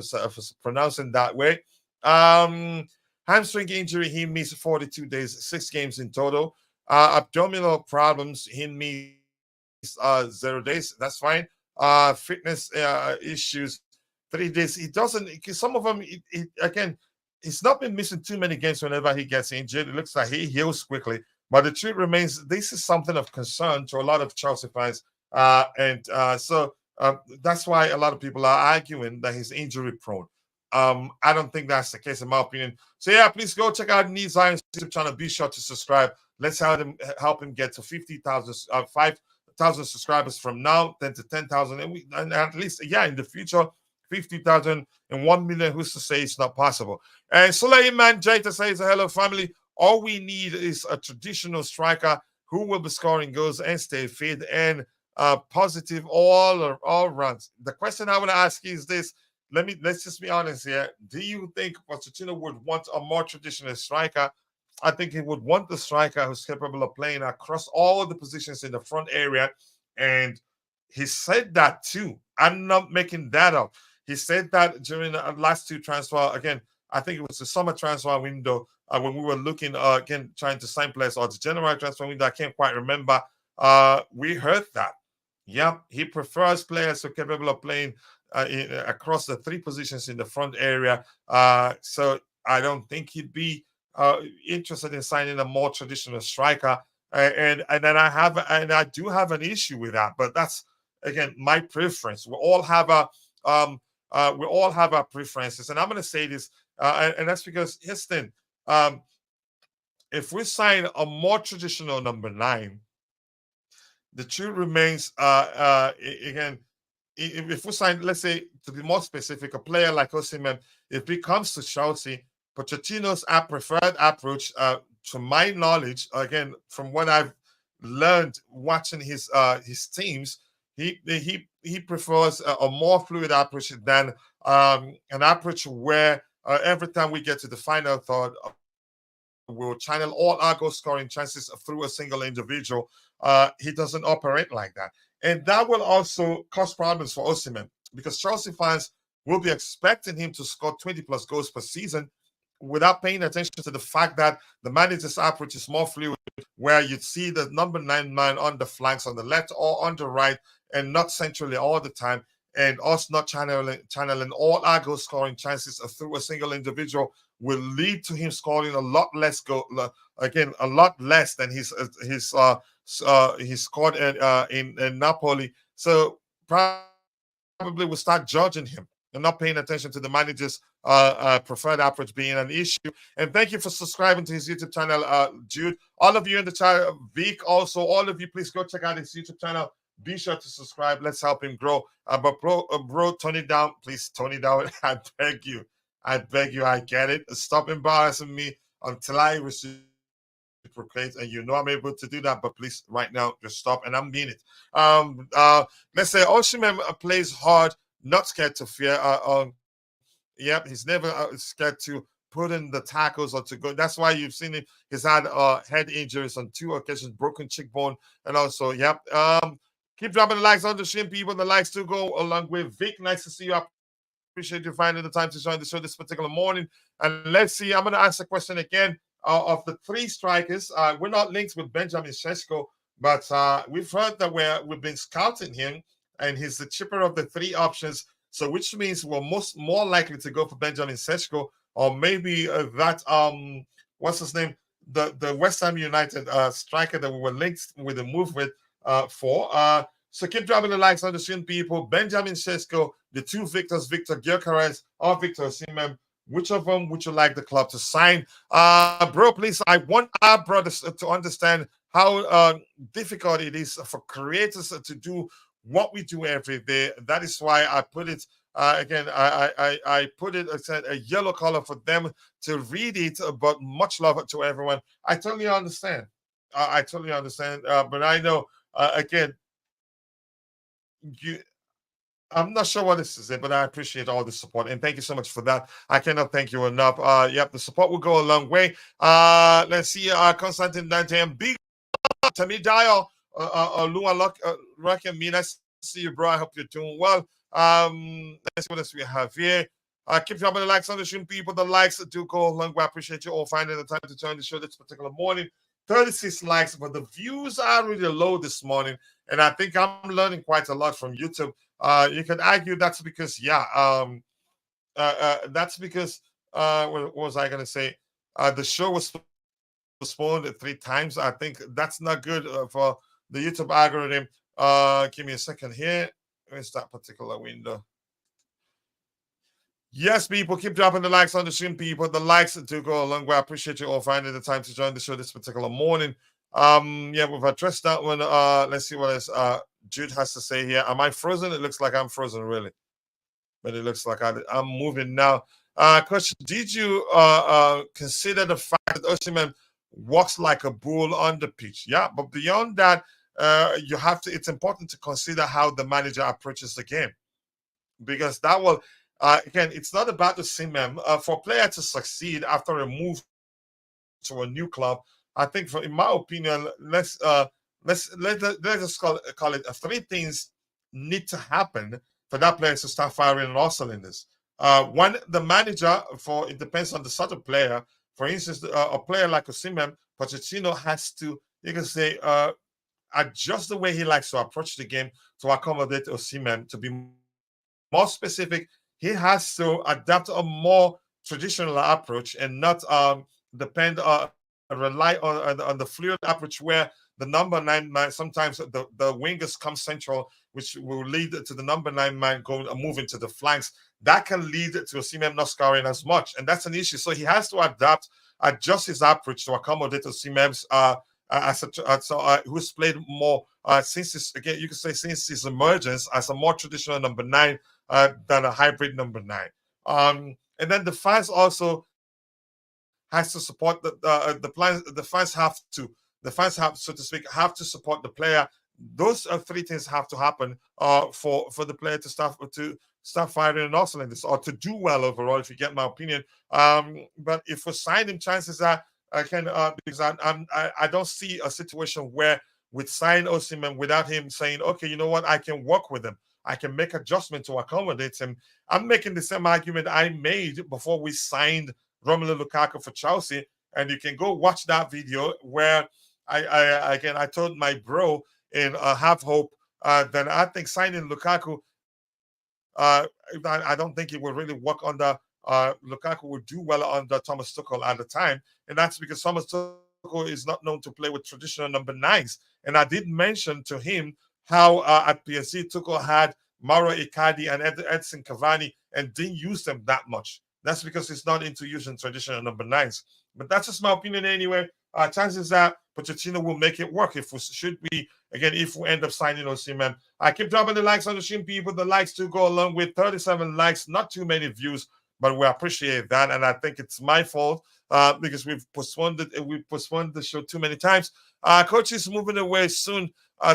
pronouncing that way. Hamstring injury, he missed 42 days, 6 games in total. Abdominal problems, he missed 0 days. That's fine. Fitness issues, 3 days. He doesn't. Some of them, again, he's not been missing too many games whenever he gets injured. It looks like he heals quickly. But the truth remains, this is something of concern to a lot of Chelsea fans. So that's why a lot of people are arguing that he's injury prone. I don't think that's the case in my opinion. So yeah, please go check out Nee Zion's YouTube channel. Be sure to subscribe. Let's help him get to 5,000 subscribers from now, then to 10,000, and at least in the future, 50,000 and 1 million. Who's to say it's not possible? And Suleiman Jaita says, "Hello, family. All we need is a traditional striker who will be scoring goals and stay fit and positive all runs." The question I want to ask you is this. Let's just be honest here. Do you think Pochettino would want a more traditional striker? I think he would want the striker who's capable of playing across all the positions in the front area. And he said that too. I'm not making that up. He said that during the last 2 transfer. Again, I think it was the summer transfer window when we were looking, again, trying to sign players, or the January transfer window. I can't quite remember. We heard that. Yeah, he prefers players who are capable of playing across the 3 positions in the front area. So I don't think he'd be interested in signing a more traditional striker. And then I do have an issue with that, but that's again, my preference. We all have our preferences, and I'm going to say this, and that's because here's the thing. If we sign a more traditional number 9, the truth remains, again, if we sign, let's say, to be more specific, a player like Osimhen, if he comes to Chelsea, Pochettino's preferred approach, to my knowledge, again, from what I've learned watching his teams, he prefers a more fluid approach than an approach where every time we get to the final third, we'll channel all our goal scoring chances through a single individual. He doesn't operate like that. And that will also cause problems for Osimhen, because Chelsea fans will be expecting him to score 20 plus goals per season without paying attention to the fact that the manager's approach is more fluid, where you'd see the number 9 man on the flanks, on the left or on the right, and not centrally all the time, and us not channeling all our goal scoring chances through a single individual will lead to him scoring a lot less a lot less than he scored in Napoli. So probably we'll start judging him and not paying attention to the manager's preferred approach being an issue. And thank you for subscribing to his YouTube channel, Jude. All of you in the chat, Vic, also, all of you, please go check out his YouTube channel. Be sure to subscribe. Let's help him grow. But bro, tone it down. Please tone it down. I beg you. I get it. Stop embarrassing me until I reciprocate. And you know I'm able to do that. But please, right now, just stop. And I mean it. Let's say Osimhen plays hard, not scared to fear. Yep, he's never scared to put in the tackles or to go. That's why you've seen him. He's had head injuries on 2 occasions, broken cheekbone, and also, yep. Keep dropping the likes on the stream, people. The likes do go along with Vic. Nice to see you. I appreciate you finding the time to join the show this particular morning. And let's see, I'm going to ask the question again. Of the 3 strikers, we're not linked with Benjamin Sesko, but we've heard that we've been scouting him, and he's the cheaper of the 3 options. So which means we're more likely to go for Benjamin Sesko, or maybe what's his name? The West Ham United striker that we were linked with the move with for. So keep dropping the likes on the stream, people. Benjamin Sesko, the 2 Victors, Viktor Gyokeres or Viktor Osimhen. Which of them would you like the club to sign? Bro, please, I want our brothers to understand how difficult it is for creators to do what we do every day. That is why I put it again. I put it as a yellow color for them to read it. But much love to everyone. I totally understand. I totally understand. But I know again, I'm not sure what this is, but I appreciate all the support, and thank you so much for that. I cannot thank you enough. Yep, the support will go a long way. Let's see, Constantine Dante, big Tamidayo, Lua Rock and me. Nice to see you, bro. I hope you're doing well. Let's see what else we have here. Keep dropping the likes on the stream, people. The likes do go a long way. I appreciate you all finding the time to join the show this particular morning. 36 likes, but the views are really low this morning, and I think I'm learning quite a lot from YouTube. You can argue that's because, that's because, what was I going to say? The show was postponed 3 times. I think that's not good for the YouTube algorithm. Give me a second here. Where's that particular window? Yes, people, keep dropping the likes on the stream, people. The likes do go a long way. I appreciate you all finding the time to join the show this particular morning. Yeah, we've addressed that one. Let's see what else Jude has to say here. Am I frozen? It looks like I'm frozen, really. But it looks like I'm moving now. Coach, did you consider the fact that Osimhen walks like a bull on the pitch? Yeah, but beyond that, it's important to consider how the manager approaches the game. Because that will, again, it's not about the Osimhen. For a player to succeed after a move to a new club, I think, in my opinion, let's just call it 3 things need to happen for that player to start firing on all cylinders. One, the manager, it depends on the sort of player. For instance, a player like Osimhen, Pochettino has to, you can say, adjust the way he likes to approach the game to accommodate Osimhen. To be more specific, he has to adapt a more traditional approach and not rely on the fluid approach where the number 9 man, sometimes the wingers come central, which will lead to the number 9 man going moving to the flanks. That can lead to Osimhen not scoring as much, and that's an issue. So he has to adjust his approach to accommodate Osimhen's who's played more since his, again, you could say since his emergence as a more traditional number 9 than a hybrid number 9. And then the fans also has to support the plans. The fans have, so to speak, have to support the player. Those three things have to happen for the player to start firing and also this, or to do well overall, if you get my opinion. But if we sign him, chances are because I don't see a situation where we sign Osimhen without him saying, okay, you know what, I can work with him. I can make adjustment to accommodate him. I'm making the same argument I made before we signed Romelu Lukaku for Chelsea, and you can go watch that video where I told my bro in Have Hope that I think signing Lukaku, I don't think it will really work under Lukaku would do well under Thomas Tuchel at the time, and that's because Thomas Tuchel is not known to play with traditional number 9s. And I did mention to him how at PSG Tuchel had Mauro Icardi and Edson Cavani and didn't use them that much. That's because he's not into using traditional number 9s. But that's just my opinion anyway. Chances are Pochettino will make it work if we end up signing Osimhen. I keep dropping the likes on the stream, people. The likes do go along with 37 likes, not too many views, but we appreciate that. And I think it's my fault because we've postponed the show too many times. Coach is moving away soon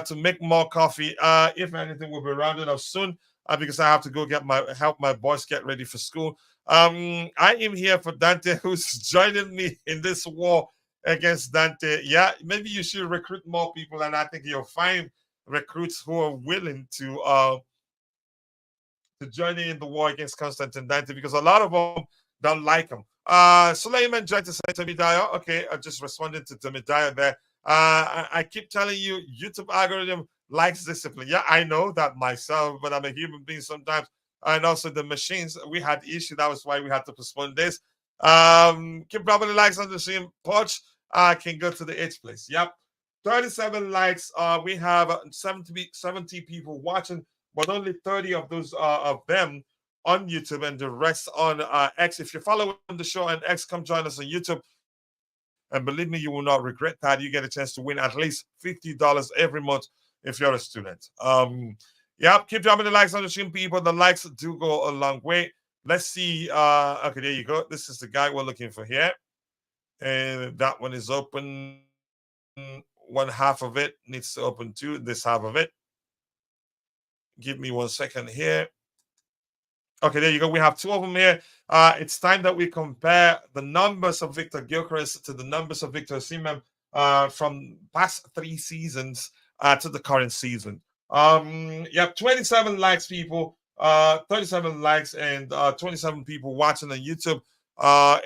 to make more coffee. If anything, we'll be rounding up soon because I have to go help my boys get ready for school. I am here for Dante, who's joining me in this war against Dante. Yeah, maybe you should recruit more people, and I think you'll find recruits who are willing to join in the war against Constantine Dante, because a lot of them don't like him. Suleiman tried to say Temidaya. Okay, I just responded to Temidaya there. I keep telling you, YouTube algorithm likes discipline. Yeah, I know that myself, but I'm a human being sometimes. And also the machines, we had issue. That was why we had to postpone this. Keep dropping the likes on the stream. Poch can go to the 8th place. Yep. 37 likes. We have 70 people watching, but only 30 of those of them on YouTube and the rest on X. If you're following the show on X, come join us on YouTube. And believe me, you will not regret that. You get a chance to win at least $50 every month if you're a student. Yep, keep dropping the likes on the stream, people. The likes do go a long way. Let's see. Okay, there you go. This is the guy we're looking for here. And that one is open. One half of it needs to open too. This half of it. Give me 1 second here. Okay, there you go. We have 2 of them here. It's time that we compare the numbers of Viktor Gyokeres to the numbers of Victor Osimhen from past 3 seasons to the current season. You have 27 likes, people. 37 likes and 27 people watching on YouTube.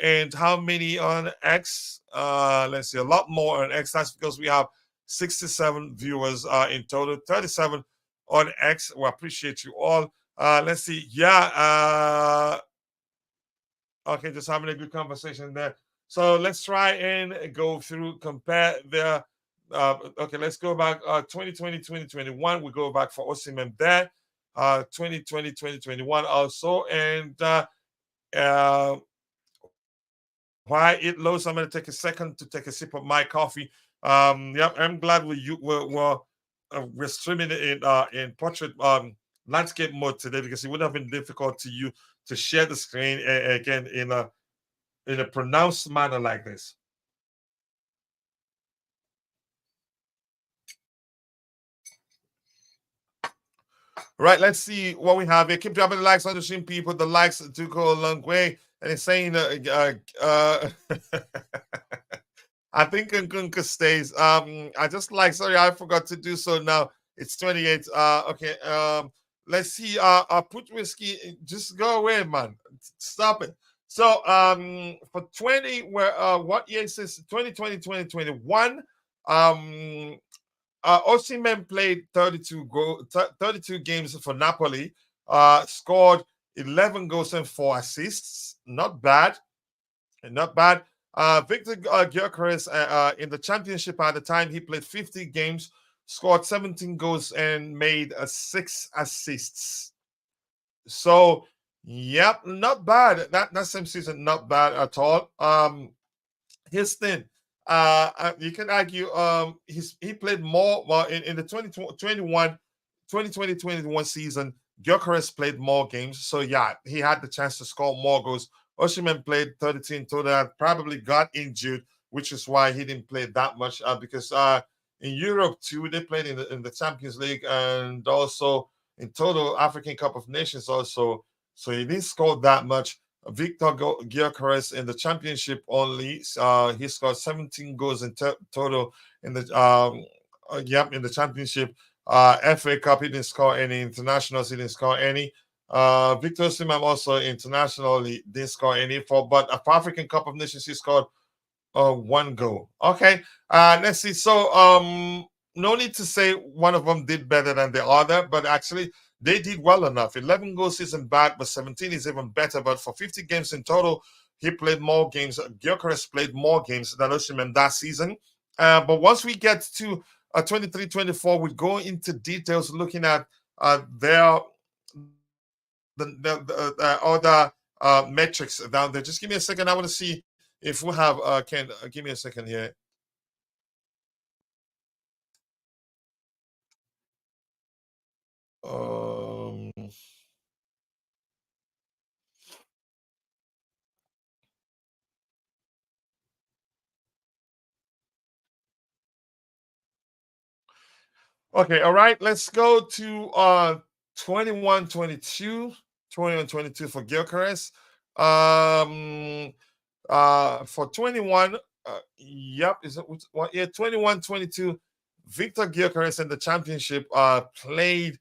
And how many on X? Let's see, a lot more on X. That's because we have 67 viewers in total. 37 on X. We appreciate you all. Let's see. Yeah. Okay, just having a good conversation there. So let's try and go through, compare their. Okay, let's go back. 2020, 2021. We go back for Osimhen there. 2020, 2021 also. And while it loads, I'm going to take a second to take a sip of my coffee. Yeah, I'm glad we're streaming it in portrait landscape mode today, because it would have been difficult to you to share the screen again in a pronounced manner like this. Right, let's see what we have here. Keep dropping the likes on the stream, people. The likes do go a long way. And it's saying, I think Nkunku stays. I just like, sorry, I forgot to do so now. It's 28. Okay. Let's see. Put whiskey. Just go away, man. Stop it. So, for 20, what year is this? 2020, 2021. Osimhen played 32 games for Napoli, scored 11 goals and 4 assists. Not bad. Viktor Gyokeres in the championship at the time, he played 50 games, scored 17 goals, and made 6 assists. So, yep, not bad. That same season, not bad at all. His thing, you can argue, he played more. Well, in the 2020-21 season, Gyokeres played more games. So yeah, he had the chance to score more goals. Osimhen played 32 in total. That probably got injured, which is why he didn't play that much. Because in Europe too, they played in the Champions League and also in total African Cup of Nations also. So he didn't score that much. Viktor Gyokeres in the championship only, he scored 17 goals in total in the in the championship. FA Cup, he didn't score any. Internationals, he didn't score any. Victor Osimhen also internationally didn't score any. For African Cup of Nations, he scored 1 goal. Okay, let's see. So no need to say one of them did better than the other, but actually they did well enough. 11 goals isn't bad, but 17 is even better. But for 50 games in total, he played more games. Gyokeres played more games than Osimhen that season. But once we get to 23-24, we go into details looking at their the other metrics down there. Just give me a second. I want to see if we have Ken. Give me a second here. Okay, all right. Let's go to 21-22. 21-22 for Gyokeres. For 21, yep, is it what? Yeah, 21-22. Viktor Gyokeres in the championship played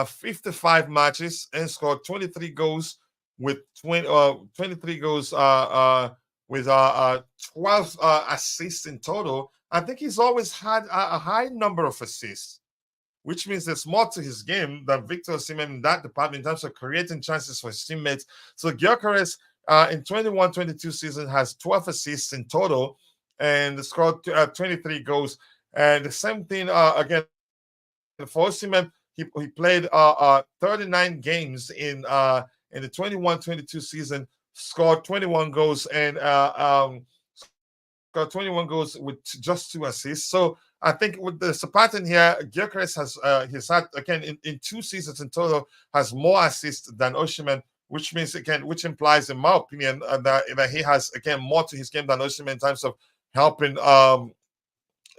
55 matches and scored 23 goals with 23 goals with 12 assists in total. I think he's always had a high number of assists, which means there's more to his game than Viktor Osimhen in that department in terms of creating chances for his teammates. So Gyokeres in 21-22 season has 12 assists in total and scored 23 goals. And the same thing again for Osimhen. He played 39 games in the 21-22 season, scored 21 goals and got 21 goals with just 2 assists. So I think with the pattern here, Gyokeres has he's had again in 2 seasons in total has more assists than Osimhen, which means again, which implies, in my opinion, that he has again more to his game than Osimhen in terms of helping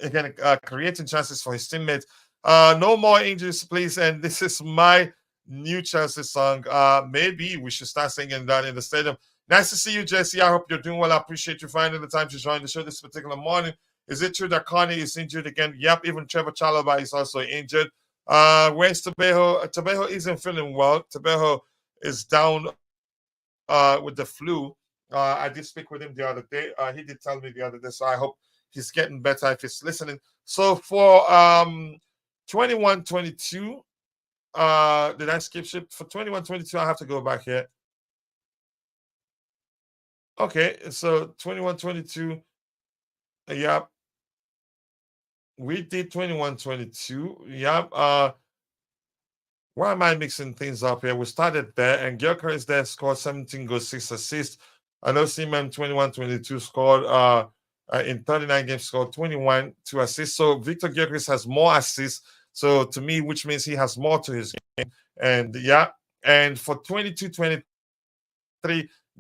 again creating chances for his teammates. No more injuries, please. And this is my new Chelsea song. Maybe we should start singing that in the stadium. Nice to see you, Jesse. I hope you're doing well. I appreciate you finding the time to join the show this particular morning. Is it true that Connie is injured again? Yep, even Trevor Chalobah is also injured. Where's Tabejo? Tabejo isn't feeling well. Tabejo is down with the flu. I did speak with him the other day. He did tell me the other day, so I hope he's getting better if he's listening. So for 21-22, did I skip ship? For 21-22, I have to go back here. Okay, so 21-22, yep. We did 21-22, yep. Why am I mixing things up here? We started there, and Gyokeres there scored 17 goals, 6 assists. I know Osimhen 21-22 scored in 39 games, scored 21, 2 assists. So Viktor Gyokeres has more assists. So to me, which means he has more to his game. And yeah, and for 22-23,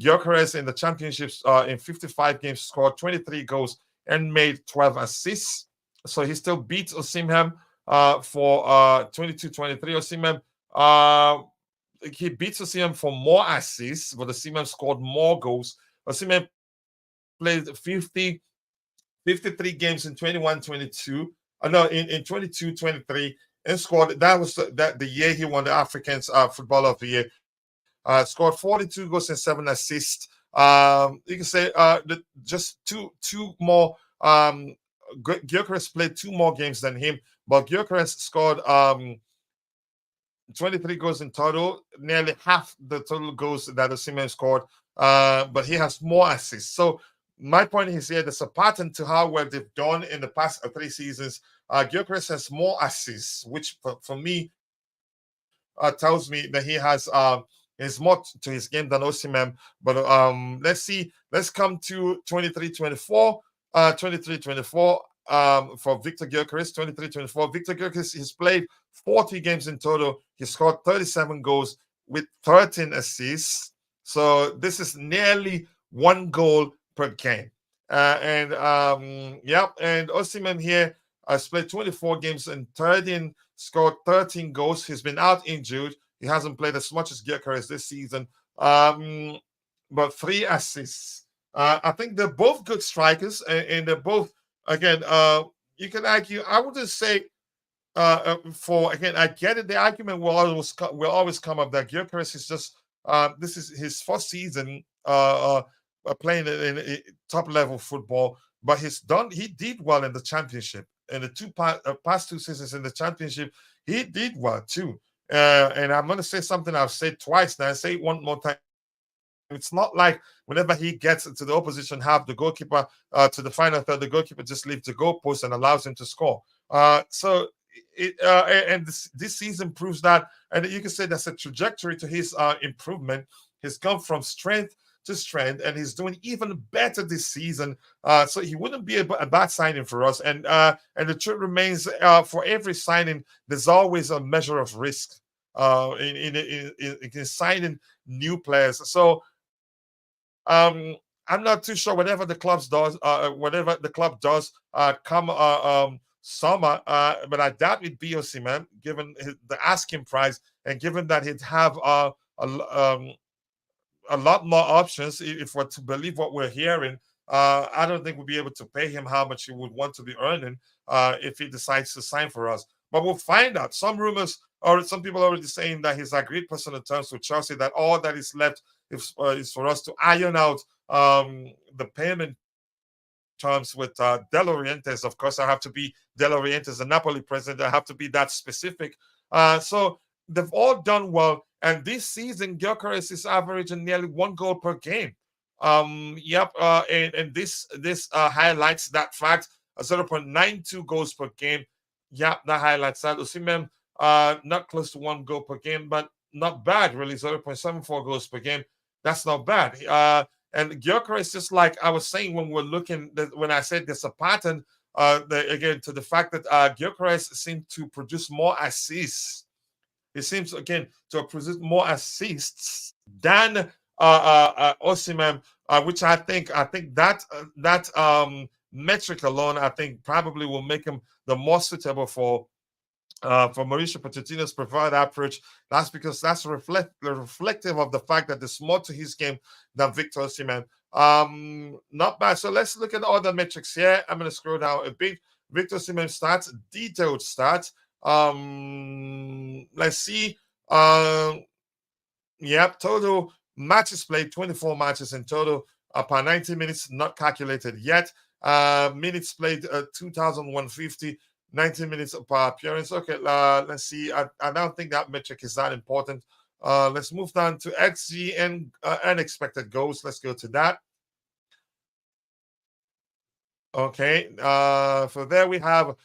Gyokeres in the championships in 55 games scored 23 goals and made 12 assists. So he still beats Osimhen for 22-23. Osimhen he beats Osimhen for more assists, but Osimhen scored more goals. Osimhen played 53 games in 21-22. No, in 22-23 and scored. That was the year he won the African Footballer of the Year. Scored 42 goals and 7 assists. You can say just two more. Gyokeres played 2 more games than him, but Gyokeres scored 23 goals in total, nearly half the total goals that Osimhen scored. But he has more assists. So my point is here, there's a pattern to how well they've done in the past 3 seasons. Gyokeres has more assists, which for me tells me that he has more to his game than Osimhen. But let's see. Let's come to 23-24. 23-24 for Viktor Gyokeres. 23-24. Viktor Gyokeres, he's played 40 games in total. He scored 37 goals with 13 assists. So this is nearly 1 goal per game. And Osimhen here has played 24 games and 13, scored 13 goals. He's been out injured. He hasn't played as much as Gyokeres this season, but 3 assists. I think they're both good strikers, and they're both, again, you can argue, I wouldn't say, I get it. The argument will always come up that Gyokeres is just, this is his first season playing in top level football, but he did well in the championship. In the past 2 seasons in the championship, he did well too. And I'm going to say something I've said twice now. I say it one more time. It's not like whenever he gets to the opposition half, the goalkeeper to the final third, the goalkeeper just leaves the goalpost and allows him to score. This season proves that, and you can say that's a trajectory to his improvement. He's gone from strength to strength, and he's doing even better this season. So he wouldn't be a bad signing for us. And the truth remains, for every signing, there's always a measure of risk in signing new players. So I'm not too sure whatever the club does, come summer, but I doubt it'd be Osimhen, given the asking price and given that he'd have a lot more options. If we're to believe what we're hearing, I don't think we'll be able to pay him how much he would want to be earning if he decides to sign for us. But we'll find out. Some rumors, or some people already saying that he's agreed personal terms with Chelsea, that all that is left is for us to iron out the payment terms with De Laurentiis. Of course, I have to be De Laurentiis, the Napoli president. I have to be that specific. So they've all done well. And this season, Gyokeres is averaging nearly 1 goal per game. And this highlights that fact. 0.92 goals per game. Yep, that highlights that. Osimhen, not close to 1 goal per game, but not bad, really. 0.74 goals per game. That's not bad. And Gyokeres, just like I was saying when we're looking, when I said there's a pattern, again, to the fact that Gyokeres seemed to produce more assists. He seems, again, to have produced more assists than Osimhen, which I think that metric alone, I think, probably will make him the more suitable for Mauricio Pochettino's preferred approach. That's because that's reflective of the fact that there's more to his game than Victor Osimhen. Not bad. So let's look at all the metrics here. I'm going to scroll down a bit. Victor Osimhen stats, detailed stats. Let's see. Total matches played, 24 matches in total per 90 minutes, not calculated yet. Minutes played, 2,150, 90 minutes per appearance. Okay, let's see. I don't think that metric is that important. Let's move down to XG and unexpected goals. Let's go to that. Okay, so there we have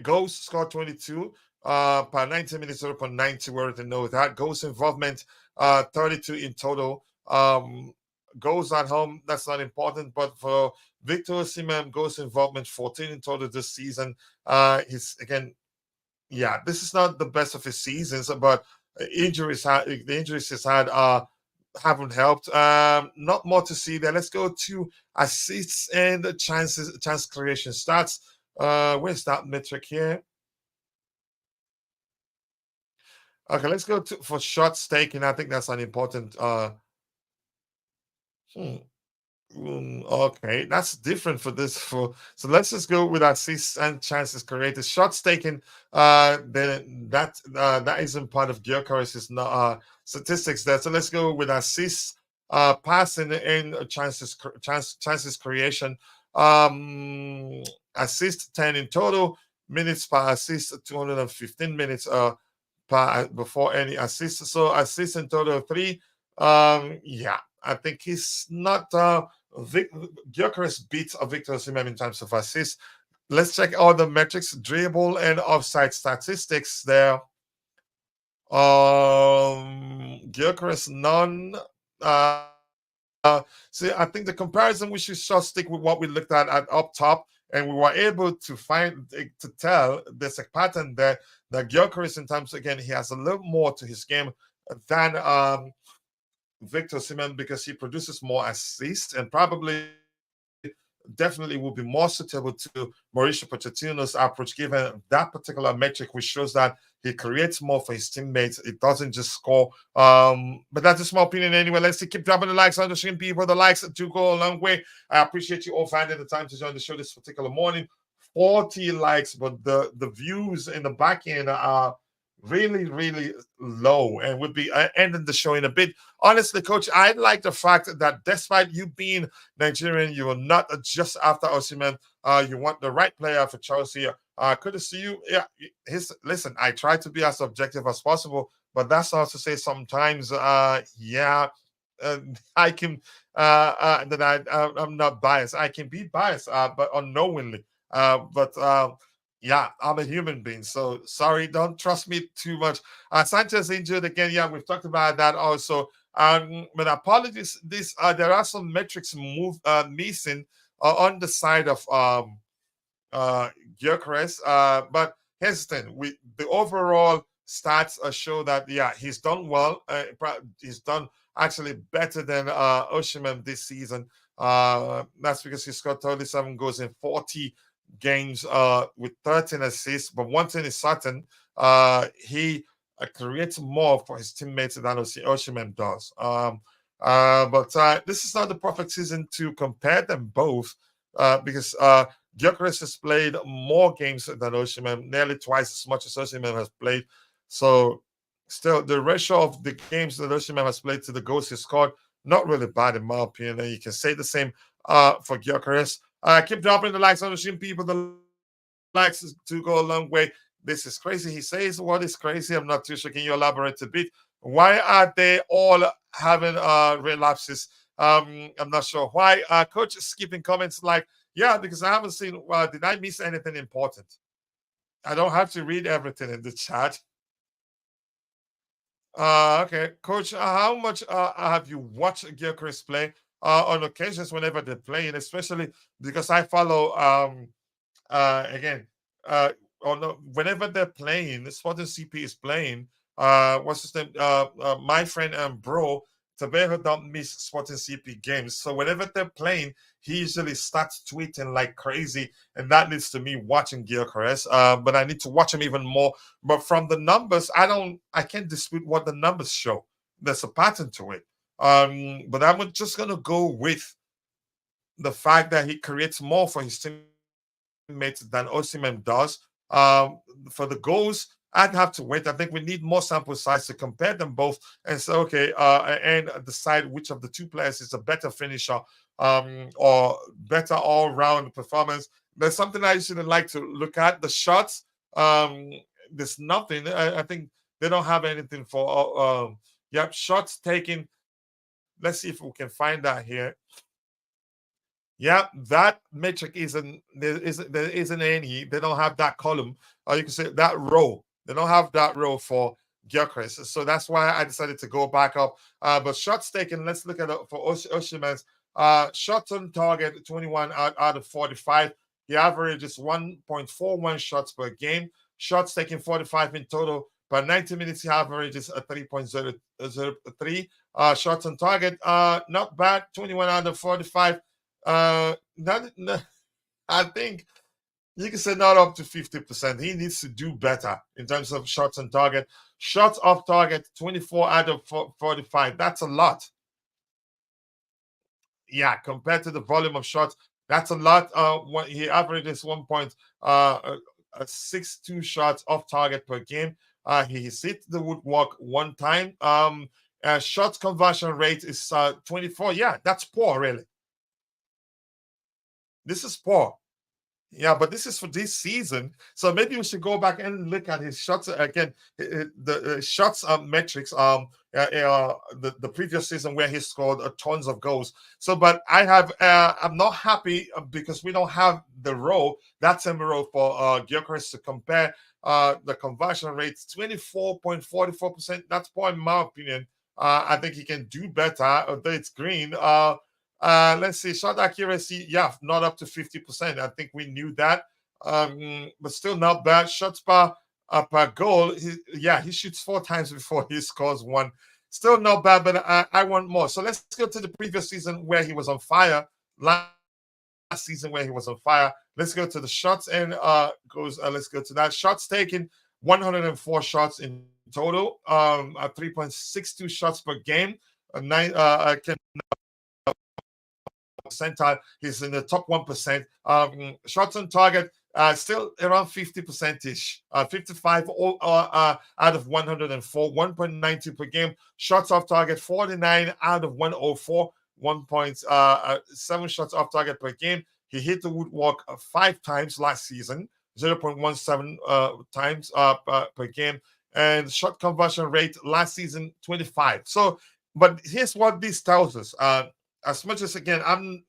goals scored 22 per 90 minutes, 0.90. We already know that. Goals involvement, 32 in total. Goals at home, that's not important, but for Victor Osimhen, goals involvement 14 in total this season. He's, again, this is not the best of his seasons, but the injuries he's had haven't helped. Not more to see there. Let's go to assists and chance creation stats. Where's that metric here? Okay, let's go for shots taken. I think that's an important. Okay, that's different for this. So let's just go with assists and chances created. Shots taken. Then that isn't part of Gyokeres' statistics there. So let's go with assists, passing, and chances creation. Assist 10 in total. Minutes per assist 215 minutes before any assist. So assists in total 3. I think he's not Gyokeres beat Viktor Osimhen in terms of assists. Let's check all the metrics, dribble and offside statistics there. Gyokeres none. See, I think the comparison, we should just stick with what we looked at up top, and we were able to tell there's a pattern there that Gyokeres, in terms, again, he has a little more to his game than Viktor Osimhen, because he produces more assists and probably definitely will be more suitable to Mauricio Pochettino's approach, given that particular metric, which shows that he creates more for his teammates. It doesn't just score. But that's a small opinion anyway. Let's see, keep dropping the likes on the stream, people. The likes do go a long way. I appreciate you all finding the time to join the show this particular morning. 40 likes, but the views in the back end are really, really low, and would be ending the show in a bit. Honestly, Coach, I like the fact that despite you being Nigerian, you will not just after Osimhen. You want the right player for Chelsea. Good to see you. Yeah, listen, I try to be as objective as possible, but that's not to say sometimes, I can, that I'm not biased. I can be biased, but unknowingly. Yeah, I'm a human being, so sorry, don't trust me too much. Sanchez injured again. Yeah, we've talked about that also. But apologies, there are some metrics missing on the side of Gyokeres. But hesitant. The overall stats show that, yeah, he's done well. He's done actually better than Osimhen this season. That's because he scored 37 goals in 40 games with 13 assists. But one thing is certain, he creates more for his teammates than Osimhen does. But this is not the perfect season to compare them both, because Gyokeres has played more games than Osimhen, nearly twice as much as Osimhen has played. So still, the ratio of the games that Osimhen has played to the goals he scored, not really bad in my opinion. And you can say the same for Gyokeres. Keep dropping the likes on the stream, people. The likes to go a long way. This is crazy. He says, what is crazy? I'm not too sure. Can you elaborate a bit? Why are they all having relapses? I'm not sure why. Coach is skipping comments like, yeah, because I haven't seen, did I miss anything important? I don't have to read everything in the chat. Okay, Coach, how much have you watched Gyokeres play? On occasions whenever they're playing, especially because I follow again whenever they're playing, Sporting CP is playing. What's his name? My friend Bro Tabejo don't miss Sporting CP games. So whenever they're playing, he usually starts tweeting like crazy, and that leads to me watching Gyokeres. But I need to watch him even more. But from the numbers, I can't dispute what the numbers show. There's a pattern to it. But I'm just gonna go with the fact that he creates more for his teammates than Osimhen does. For the goals, I'd have to wait. I think we need more sample size to compare them both and say, okay, and decide which of the two players is a better finisher, or better all-round performance. There's something I usually like to look at. The shots, there's nothing. I think they don't have anything for shots taken. Let's see if we can find that here. Yeah, that metric there isn't any. They don't have that column, or you can say that row. They don't have that row for Gyokeres. So that's why I decided to go back up. But shots taken, let's look at it for Osimhen's. Shots on target, 21 out of 45. The average is 1.41 shots per game. Shots taken, 45 in total. Per 90 minutes, he averages a 3.003. Shots on target, not bad. 21 out of 45. I think you can say not up to 50%. He needs to do better in terms of shots on target. Shots off target, 24 out of 45. That's a lot. Yeah, compared to the volume of shots, that's a lot. He averages 1.62 shots off target per game. He's hit the woodwork one time. Shot conversion rate is 24. Yeah, that's poor, really. This is poor. Yeah, but this is for this season, so maybe we should go back and look at his shots again. The shots metrics. The previous season where he scored tons of goals. So, but I'm not happy because we don't have the row that same row for Gyokeres to compare. The conversion rate 24.44%. That's poor in my opinion. I think he can do better. Although it's green. Let's see, shot accuracy, yeah, not up to 50%. I think we knew that, but still not bad. Shots per goal, he shoots 4 times before he scores one. Still not bad, but I want more. So let's go to the previous season where he was on fire. Last season where he was on fire. Let's go to the shots and let's go to that. Shots taken, 104 shots in total, 3.62 shots per game. Percentile. He's in the top 1%. Shots on target, still around 50% ish. 55 out of 104, 1.92 per game. Shots off target, 49 out of 104, 1.7 shots off target per game. He hit the woodwork 5 times last season, 0.17 times per game. And shot conversion rate last season, 25. So, but here's what this tells us. As much as, again,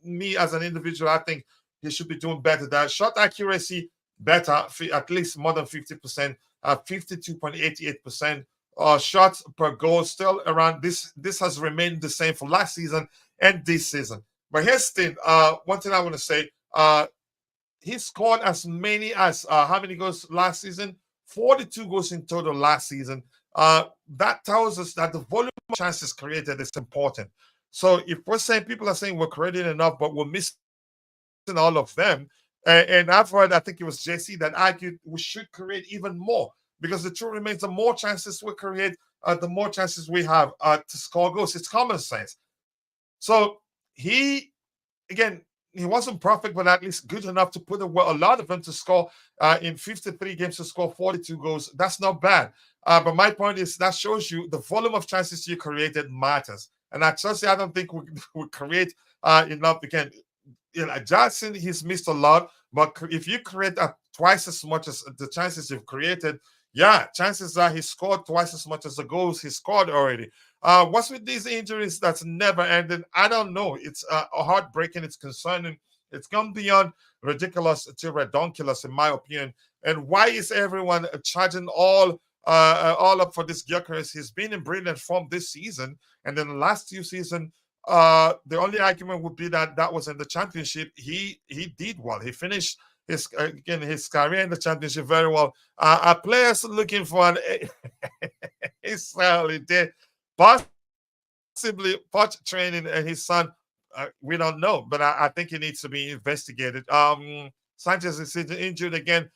me as an individual, I think he should be doing better. That shot accuracy better, at least more than 50%, 52.88%. Shots per goal still around this. This has remained the same for last season and this season. But here's the thing. One thing I want to say. He scored as many as how many goals last season? 42 goals in total last season. That tells us that the volume of chances created is important. So if we're saying, people are saying we're creating enough, but we're missing all of them, and I've heard, I think it was JC that argued we should create even more, because the truth remains, the more chances we create, the more chances we have to score goals. It's common sense. So he wasn't perfect, but at least good enough to put a lot of them to score in 53 games to score 42 goals. That's not bad. But my point is that shows you the volume of chances you created matters. And at Chelsea, I don't think we create enough. Again, Jackson, he's missed a lot. But if you create twice as much as the chances you've created, yeah, chances are he scored twice as much as the goals he scored already. What's with these injuries that's never ending? I don't know. It's heartbreaking. It's concerning. It's gone beyond ridiculous to redonkulous, in my opinion. And why is everyone charging all up for this Gyokeres? He's been in brilliant form this season, and then the last 2 seasons, the only argument would be that was in the championship. He did well. He finished his career in the championship very well. Our players looking for an Israeli did possibly Poch training and his son. We don't know, but I think he needs to be investigated. Sanchez is injured again.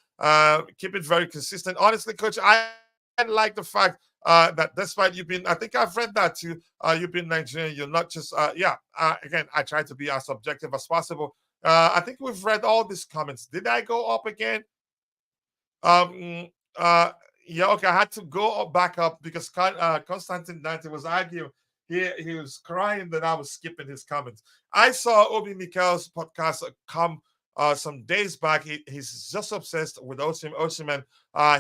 Keep it very consistent. Honestly, coach, I like the fact that despite you being, I think I've read that too, you've been Nigerian, you're not just, again, I try to be as objective as possible. I think we've read all these comments. Did I go up again? Okay, I had to go back up because Constantine Dante was arguing. He was crying that I was skipping his comments. I saw Obi Mikel's podcast come some days back. He's just obsessed with Osimhen.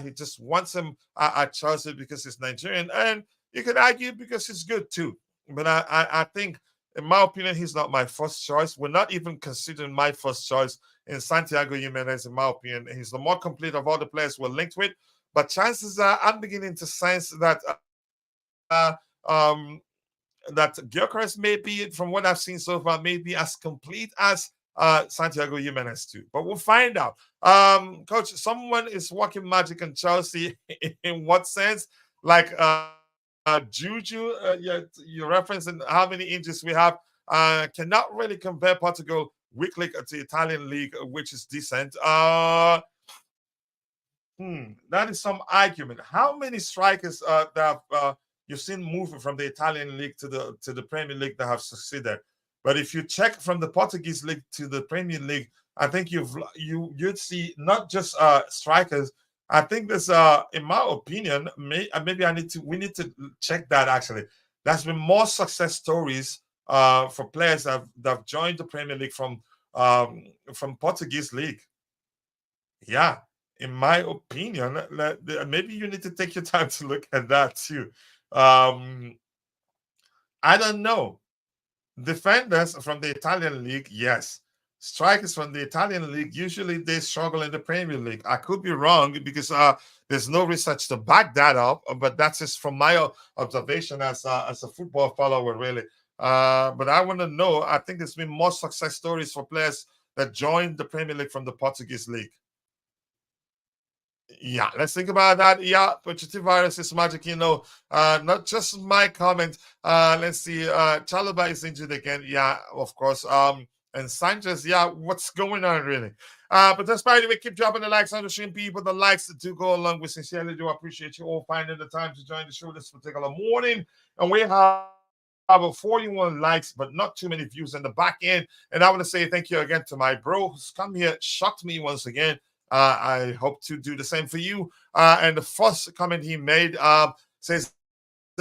He just wants him at Chelsea because he's Nigerian, and you could argue because he's good too. But I think, in my opinion, he's not my first choice. We're not even considering my first choice in Santiago Jimenez. In my opinion, he's the more complete of all the players we're linked with. But chances are, I'm beginning to sense that that Gyokeres may be, from what I've seen so far, may be as complete as Santiago Jimenez too. But we'll find out. Coach, someone is working magic in Chelsea. In what sense? Like Juju, you're referencing how many injuries we have. Cannot really compare Portugal weak league to Italian league, which is decent. That is some argument. How many strikers that you've seen moving from the Italian league to the Premier League that have succeeded? But if you check from the Portuguese league to the Premier League, I think you'd see not just strikers. I think there's, in my opinion, maybe we need to check that actually. There's been more success stories for players that have joined the Premier League from Portuguese league. Yeah, in my opinion, maybe you need to take your time to look at that too. I don't know. Defenders from the Italian league, yes. Strikers from the Italian league, usually they struggle in the Premier League. I could be wrong because there's no research to back that up, but that's just from my observation as a football follower, really. But I want to know. I think there's been more success stories for players that joined the Premier League from the Portuguese league. Yeah, let's think about that. Yeah, Pochettino virus is magic, not just my comment. Let's see. Chalobah is injured again. Yeah, of course. And Sanchez, yeah, what's going on really? But despite it, we keep dropping the likes on the stream, people. The likes do go along. We sincerely do appreciate you all finding the time to join the show this particular morning. And we have about 41 likes, but not too many views in the back end. And I want to say thank you again to my bro who's come here, shocked me once again. I hope to do the same for you. And the first comment he made says,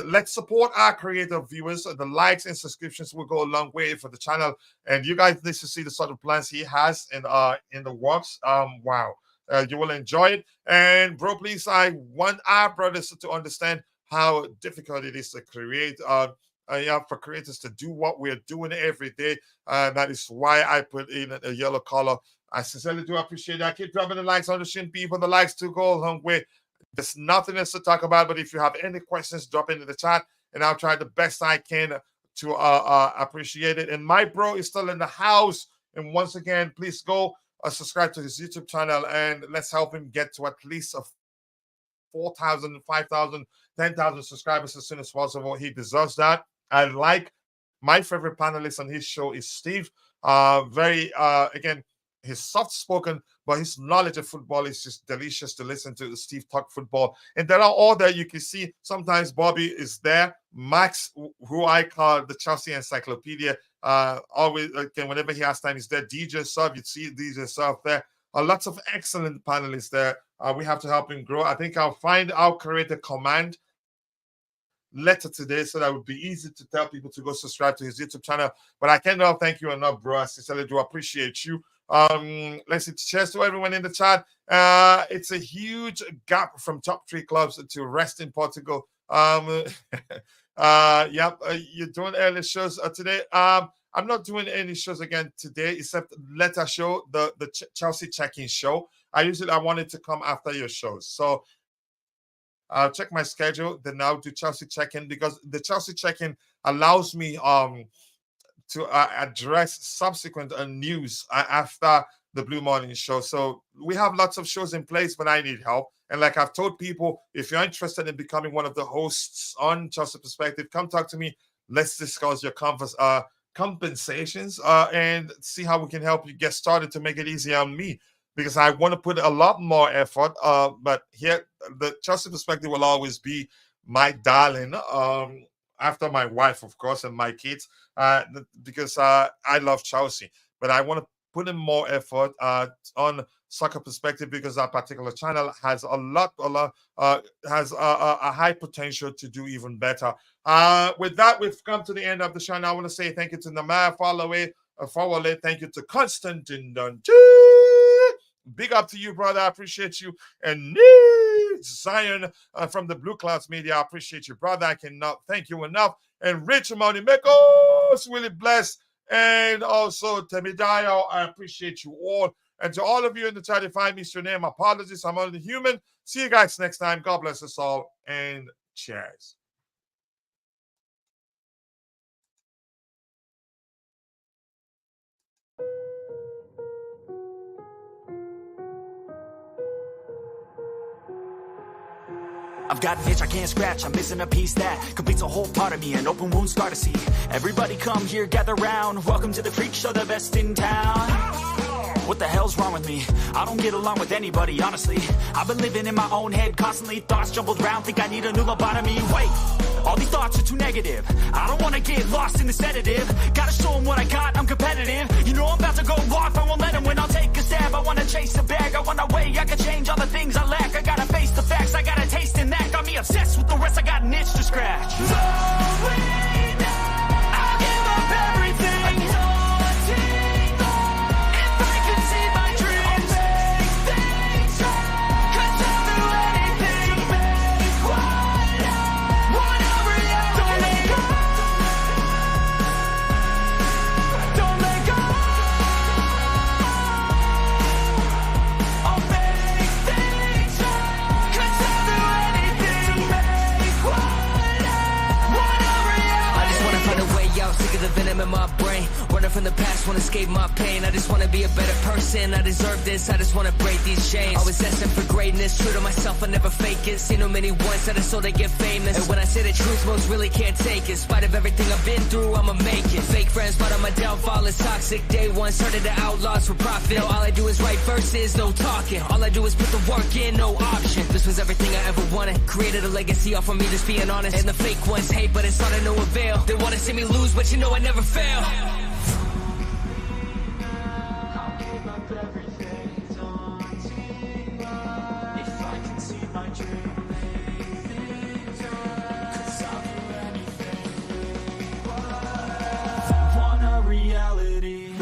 let's support our creative viewers. The likes and subscriptions will go a long way for the channel. And you guys need to see the sort of plans he has in the works. Wow. You will enjoy it. And bro, please, I want our brothers to understand how difficult it is to create. For creators to do what we're doing every day. That is why I put in a yellow color. I sincerely do appreciate that. Keep dropping the likes on the stream, people. The likes to go a long way. There's nothing else to talk about, but if you have any questions, drop into the chat, and I'll try the best I can to appreciate it. And my bro is still in the house. And once again, please go subscribe to his YouTube channel, and let's help him get to at least 4,000, 5,000, 10,000 subscribers as soon as possible. He deserves that. I like my favorite panelist on his show is Steve. Again, he's soft-spoken, but his knowledge of football is just delicious to listen to Steve talk football. And there are all that you can see. Sometimes Bobby is there. Max, who I call the Chelsea Encyclopedia, always, again, whenever he has time, he's there. DJ Sub, you see DJ Sub there. Lots of excellent panelists there. We have to help him grow. I think I'll create a command letter today so that it would be easy to tell people to go subscribe to his YouTube channel. But I cannot thank you enough, bro. I sincerely do appreciate you. Let's see. Cheers to everyone in the chat. It's a huge gap from top 3 clubs to rest in Portugal. You're doing early shows today. I'm not doing any shows again today except Letter Show, the Chelsea check-in show. I wanted to come after your shows. So I'll check my schedule, then I'll do Chelsea check-in, because the Chelsea check-in allows me to address subsequent news after the Blue Morning show. So we have lots of shows in place, but I need help. And like I've told people, if you're interested in becoming one of the hosts on Chelsea Perspective, come talk to me. Let's discuss your compensations and see how we can help you get started to make it easier on me, because I want to put a lot more effort. But here, the Chelsea Perspective will always be my darling, after my wife, of course, and my kids, because I love Chelsea. But I want to put in more effort on Soccer Perspective, because that particular channel has a high potential to do even better. With that, we've come to the end of the show. And I want to say thank you to Namaya Fawale. Thank you to Constantine Dungy. Big up to you, brother. I appreciate you. And Zion from the Blue Clouds Media. I appreciate you, brother. I cannot thank you enough. And Rich Monimekos, really blessed. And also Temidayo, I appreciate you all. And to all of you in the chat, if I miss your name, apologies. I'm only human. See you guys next time. God bless us all. And cheers. I've got an itch I can't scratch, I'm missing a piece that completes a whole part of me, an open wound scar to see. Everybody come here, gather round, welcome to the freak show, the best in town. What the hell's wrong with me? I don't get along with anybody, honestly. I've been living in my own head, constantly thoughts jumbled round, think I need a new lobotomy. Wait, all these thoughts are too negative. I don't wanna get lost in the sedative. Gotta show them what I got, I'm competitive. You know I'm about to go off, I won't let them win, I'll take a stab. I wanna chase the bag, I wanna weigh, I can change all the things I lack. I gotta face the facts, I got a taste in that. Got me obsessed with the rest, I got an itch to scratch. I'll give up everything. If I could see my dreams, I'll make things venom in my brain. Running from the past, wanna escape my pain. I just wanna be a better person, I deserve this. I just wanna break these chains. Always asking for greatness, true to myself, I never fake it. Seen no many ones that are so they get famous. And when I say the truth, most really can't take it. In spite of everything I've been through, I'ma make it. Fake friends, but on my downfall is toxic. Day one, started the outlaws for profit. Now all I do is write verses, no talking. All I do is put the work in, no option. This was everything I ever wanted. Created a legacy off of me, just being honest. And the fake ones hate, but it's all to no avail. They wanna see me lose, but you know I never fail. I'll give up everything, daunting if I can see my dream. Cause I'll do anything. Want a reality.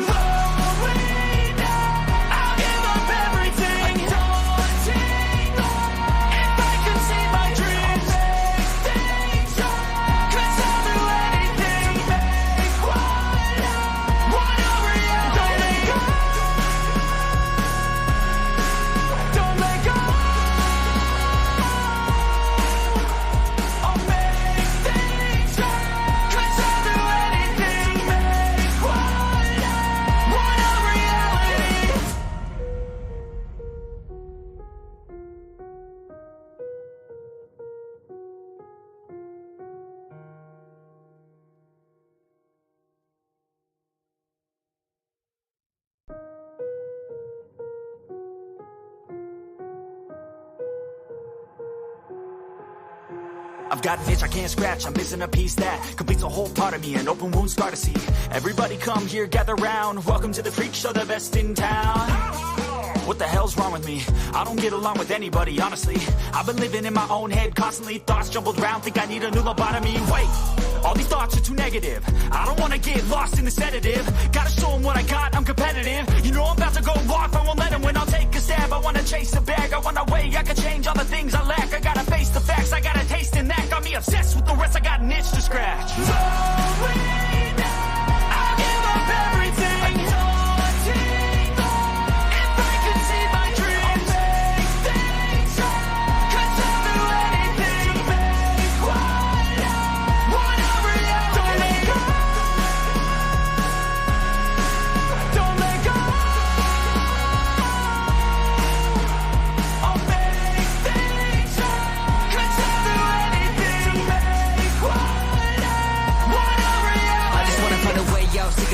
I've got an itch I can't scratch, I'm missing a piece that completes a whole part of me, an open wound scar to see. Everybody come here, gather round, welcome to the freak show, the best in town. What the hell's wrong with me? I don't get along with anybody, honestly. I've been living in my own head constantly, thoughts jumbled round, think I need a new lobotomy. Wait, all these thoughts are too negative. I don't wanna get lost in the sedative. Gotta show them what I got, I'm competitive. You know I'm about to go off, I won't let them win, I'll take a stab. I wanna chase the bag, I wanna weigh, I can change all the things I lack. I gotta face the facts, I got a taste in that. Got me obsessed with the rest, I got an itch to scratch. I'll give up everything.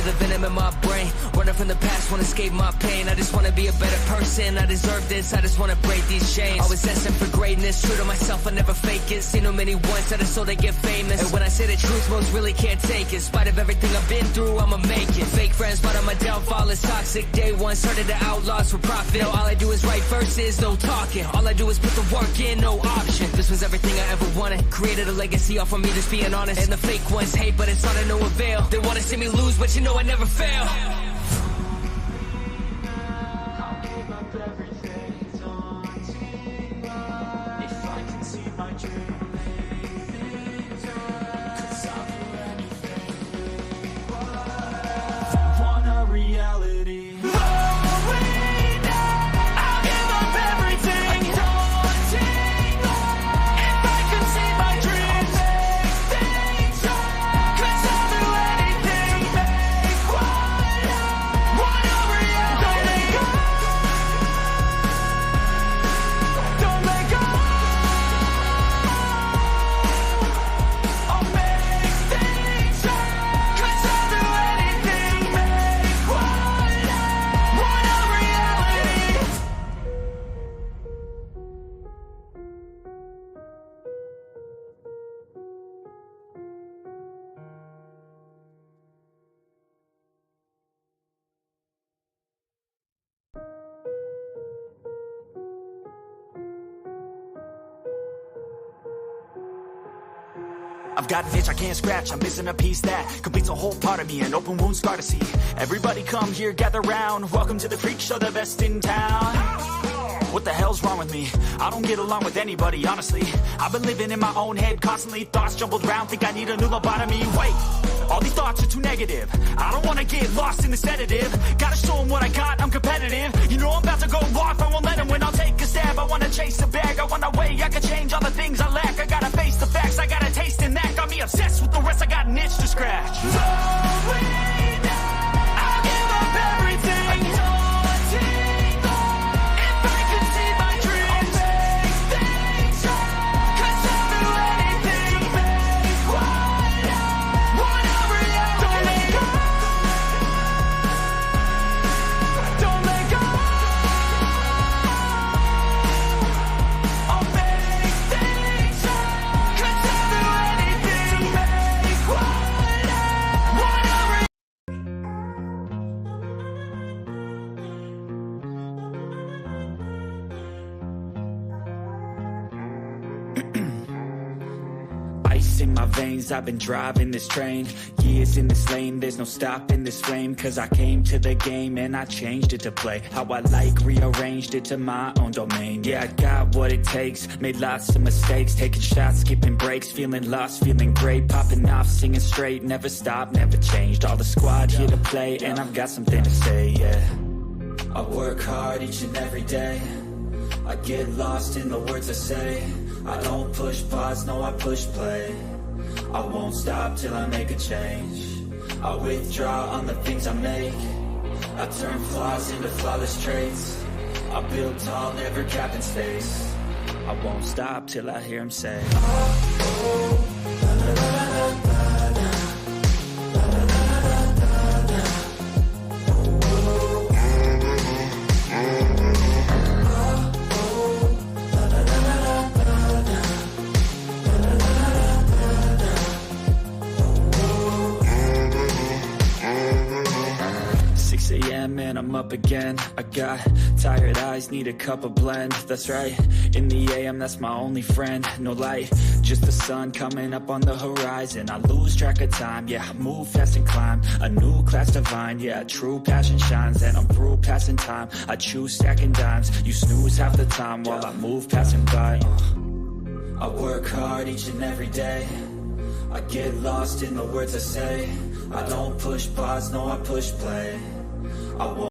The venom in my brain, running from the past, wanna escape my pain. I just wanna be a better person, I deserve this. I just wanna break these chains. Always asking for greatness, true to myself, I never fake it. Seen no many ones that are so they get famous. And when I say the truth, most really can't take it. In spite of everything I've been through, I'ma make it. Fake friends, but on my downfall is toxic. Day one, started the outlaws for profit. Now all I do is write verses, no talking. All I do is put the work in, no option. This was everything I ever wanted. Created a legacy off of me, just being honest. And the fake ones hate, but it's all to no avail. They wanna see me lose, but you know I never fail. I'll give up everything, daunting if I can see my dream. Cause I'll do anything. Want a reality. I'll give up everything, daunting if I can see my dream. Cause I'll do anything. Want a reality. Don't let go. I'll make things right. Cause I'll do anything. Want a reality. I've got an itch I can't scratch, I'm missing a piece that completes a whole part of me, an open wound scar to see. Everybody come here, gather round, welcome to the freak show, the best in town. What the hell's wrong with me? I don't get along with anybody, honestly. I've been living in my own head constantly, thoughts jumbled round, think I need a new lobotomy. Wait, all these thoughts are too negative. I don't wanna get lost in the sedative. Gotta show them what I got, I'm competitive. You know I'm about to go off, I won't let them win, I'll take a stab. I wanna chase the bag, I wanna weigh, I can change all the things I lack. I gotta face the facts, I got a taste in that. Got me obsessed with the rest, I got an itch to scratch. veins, I've been driving this train. Years in this lane, there's no stopping this flame. Cause I came to the game and I changed it to play how I like, rearranged it to my own domain. Yeah, I got what it takes, made lots of mistakes, taking shots, skipping breaks, feeling lost, feeling great, popping off, singing straight, never stopped, never changed. All the squad here to play, and I've got something to say, yeah. I work hard each and every day, I get lost in the words I say. I don't push pause, no I push play. I won't stop till I make a change. I withdraw on the things I make. I turn flaws into flawless traits. I build tall, never capped in space. I won't stop till I hear him say, and I'm up again. I got tired eyes, need a cup of blend. That's right, in the AM, that's my only friend. No light, just the sun coming up on the horizon. I lose track of time, yeah, I move fast and climb a new class divine, yeah, true passion shines. And I'm through passing time, I choose stacking dimes. You snooze half the time while I move passing by. I work hard each and every day, I get lost in the words I say. I don't push pause, no I push play. I won't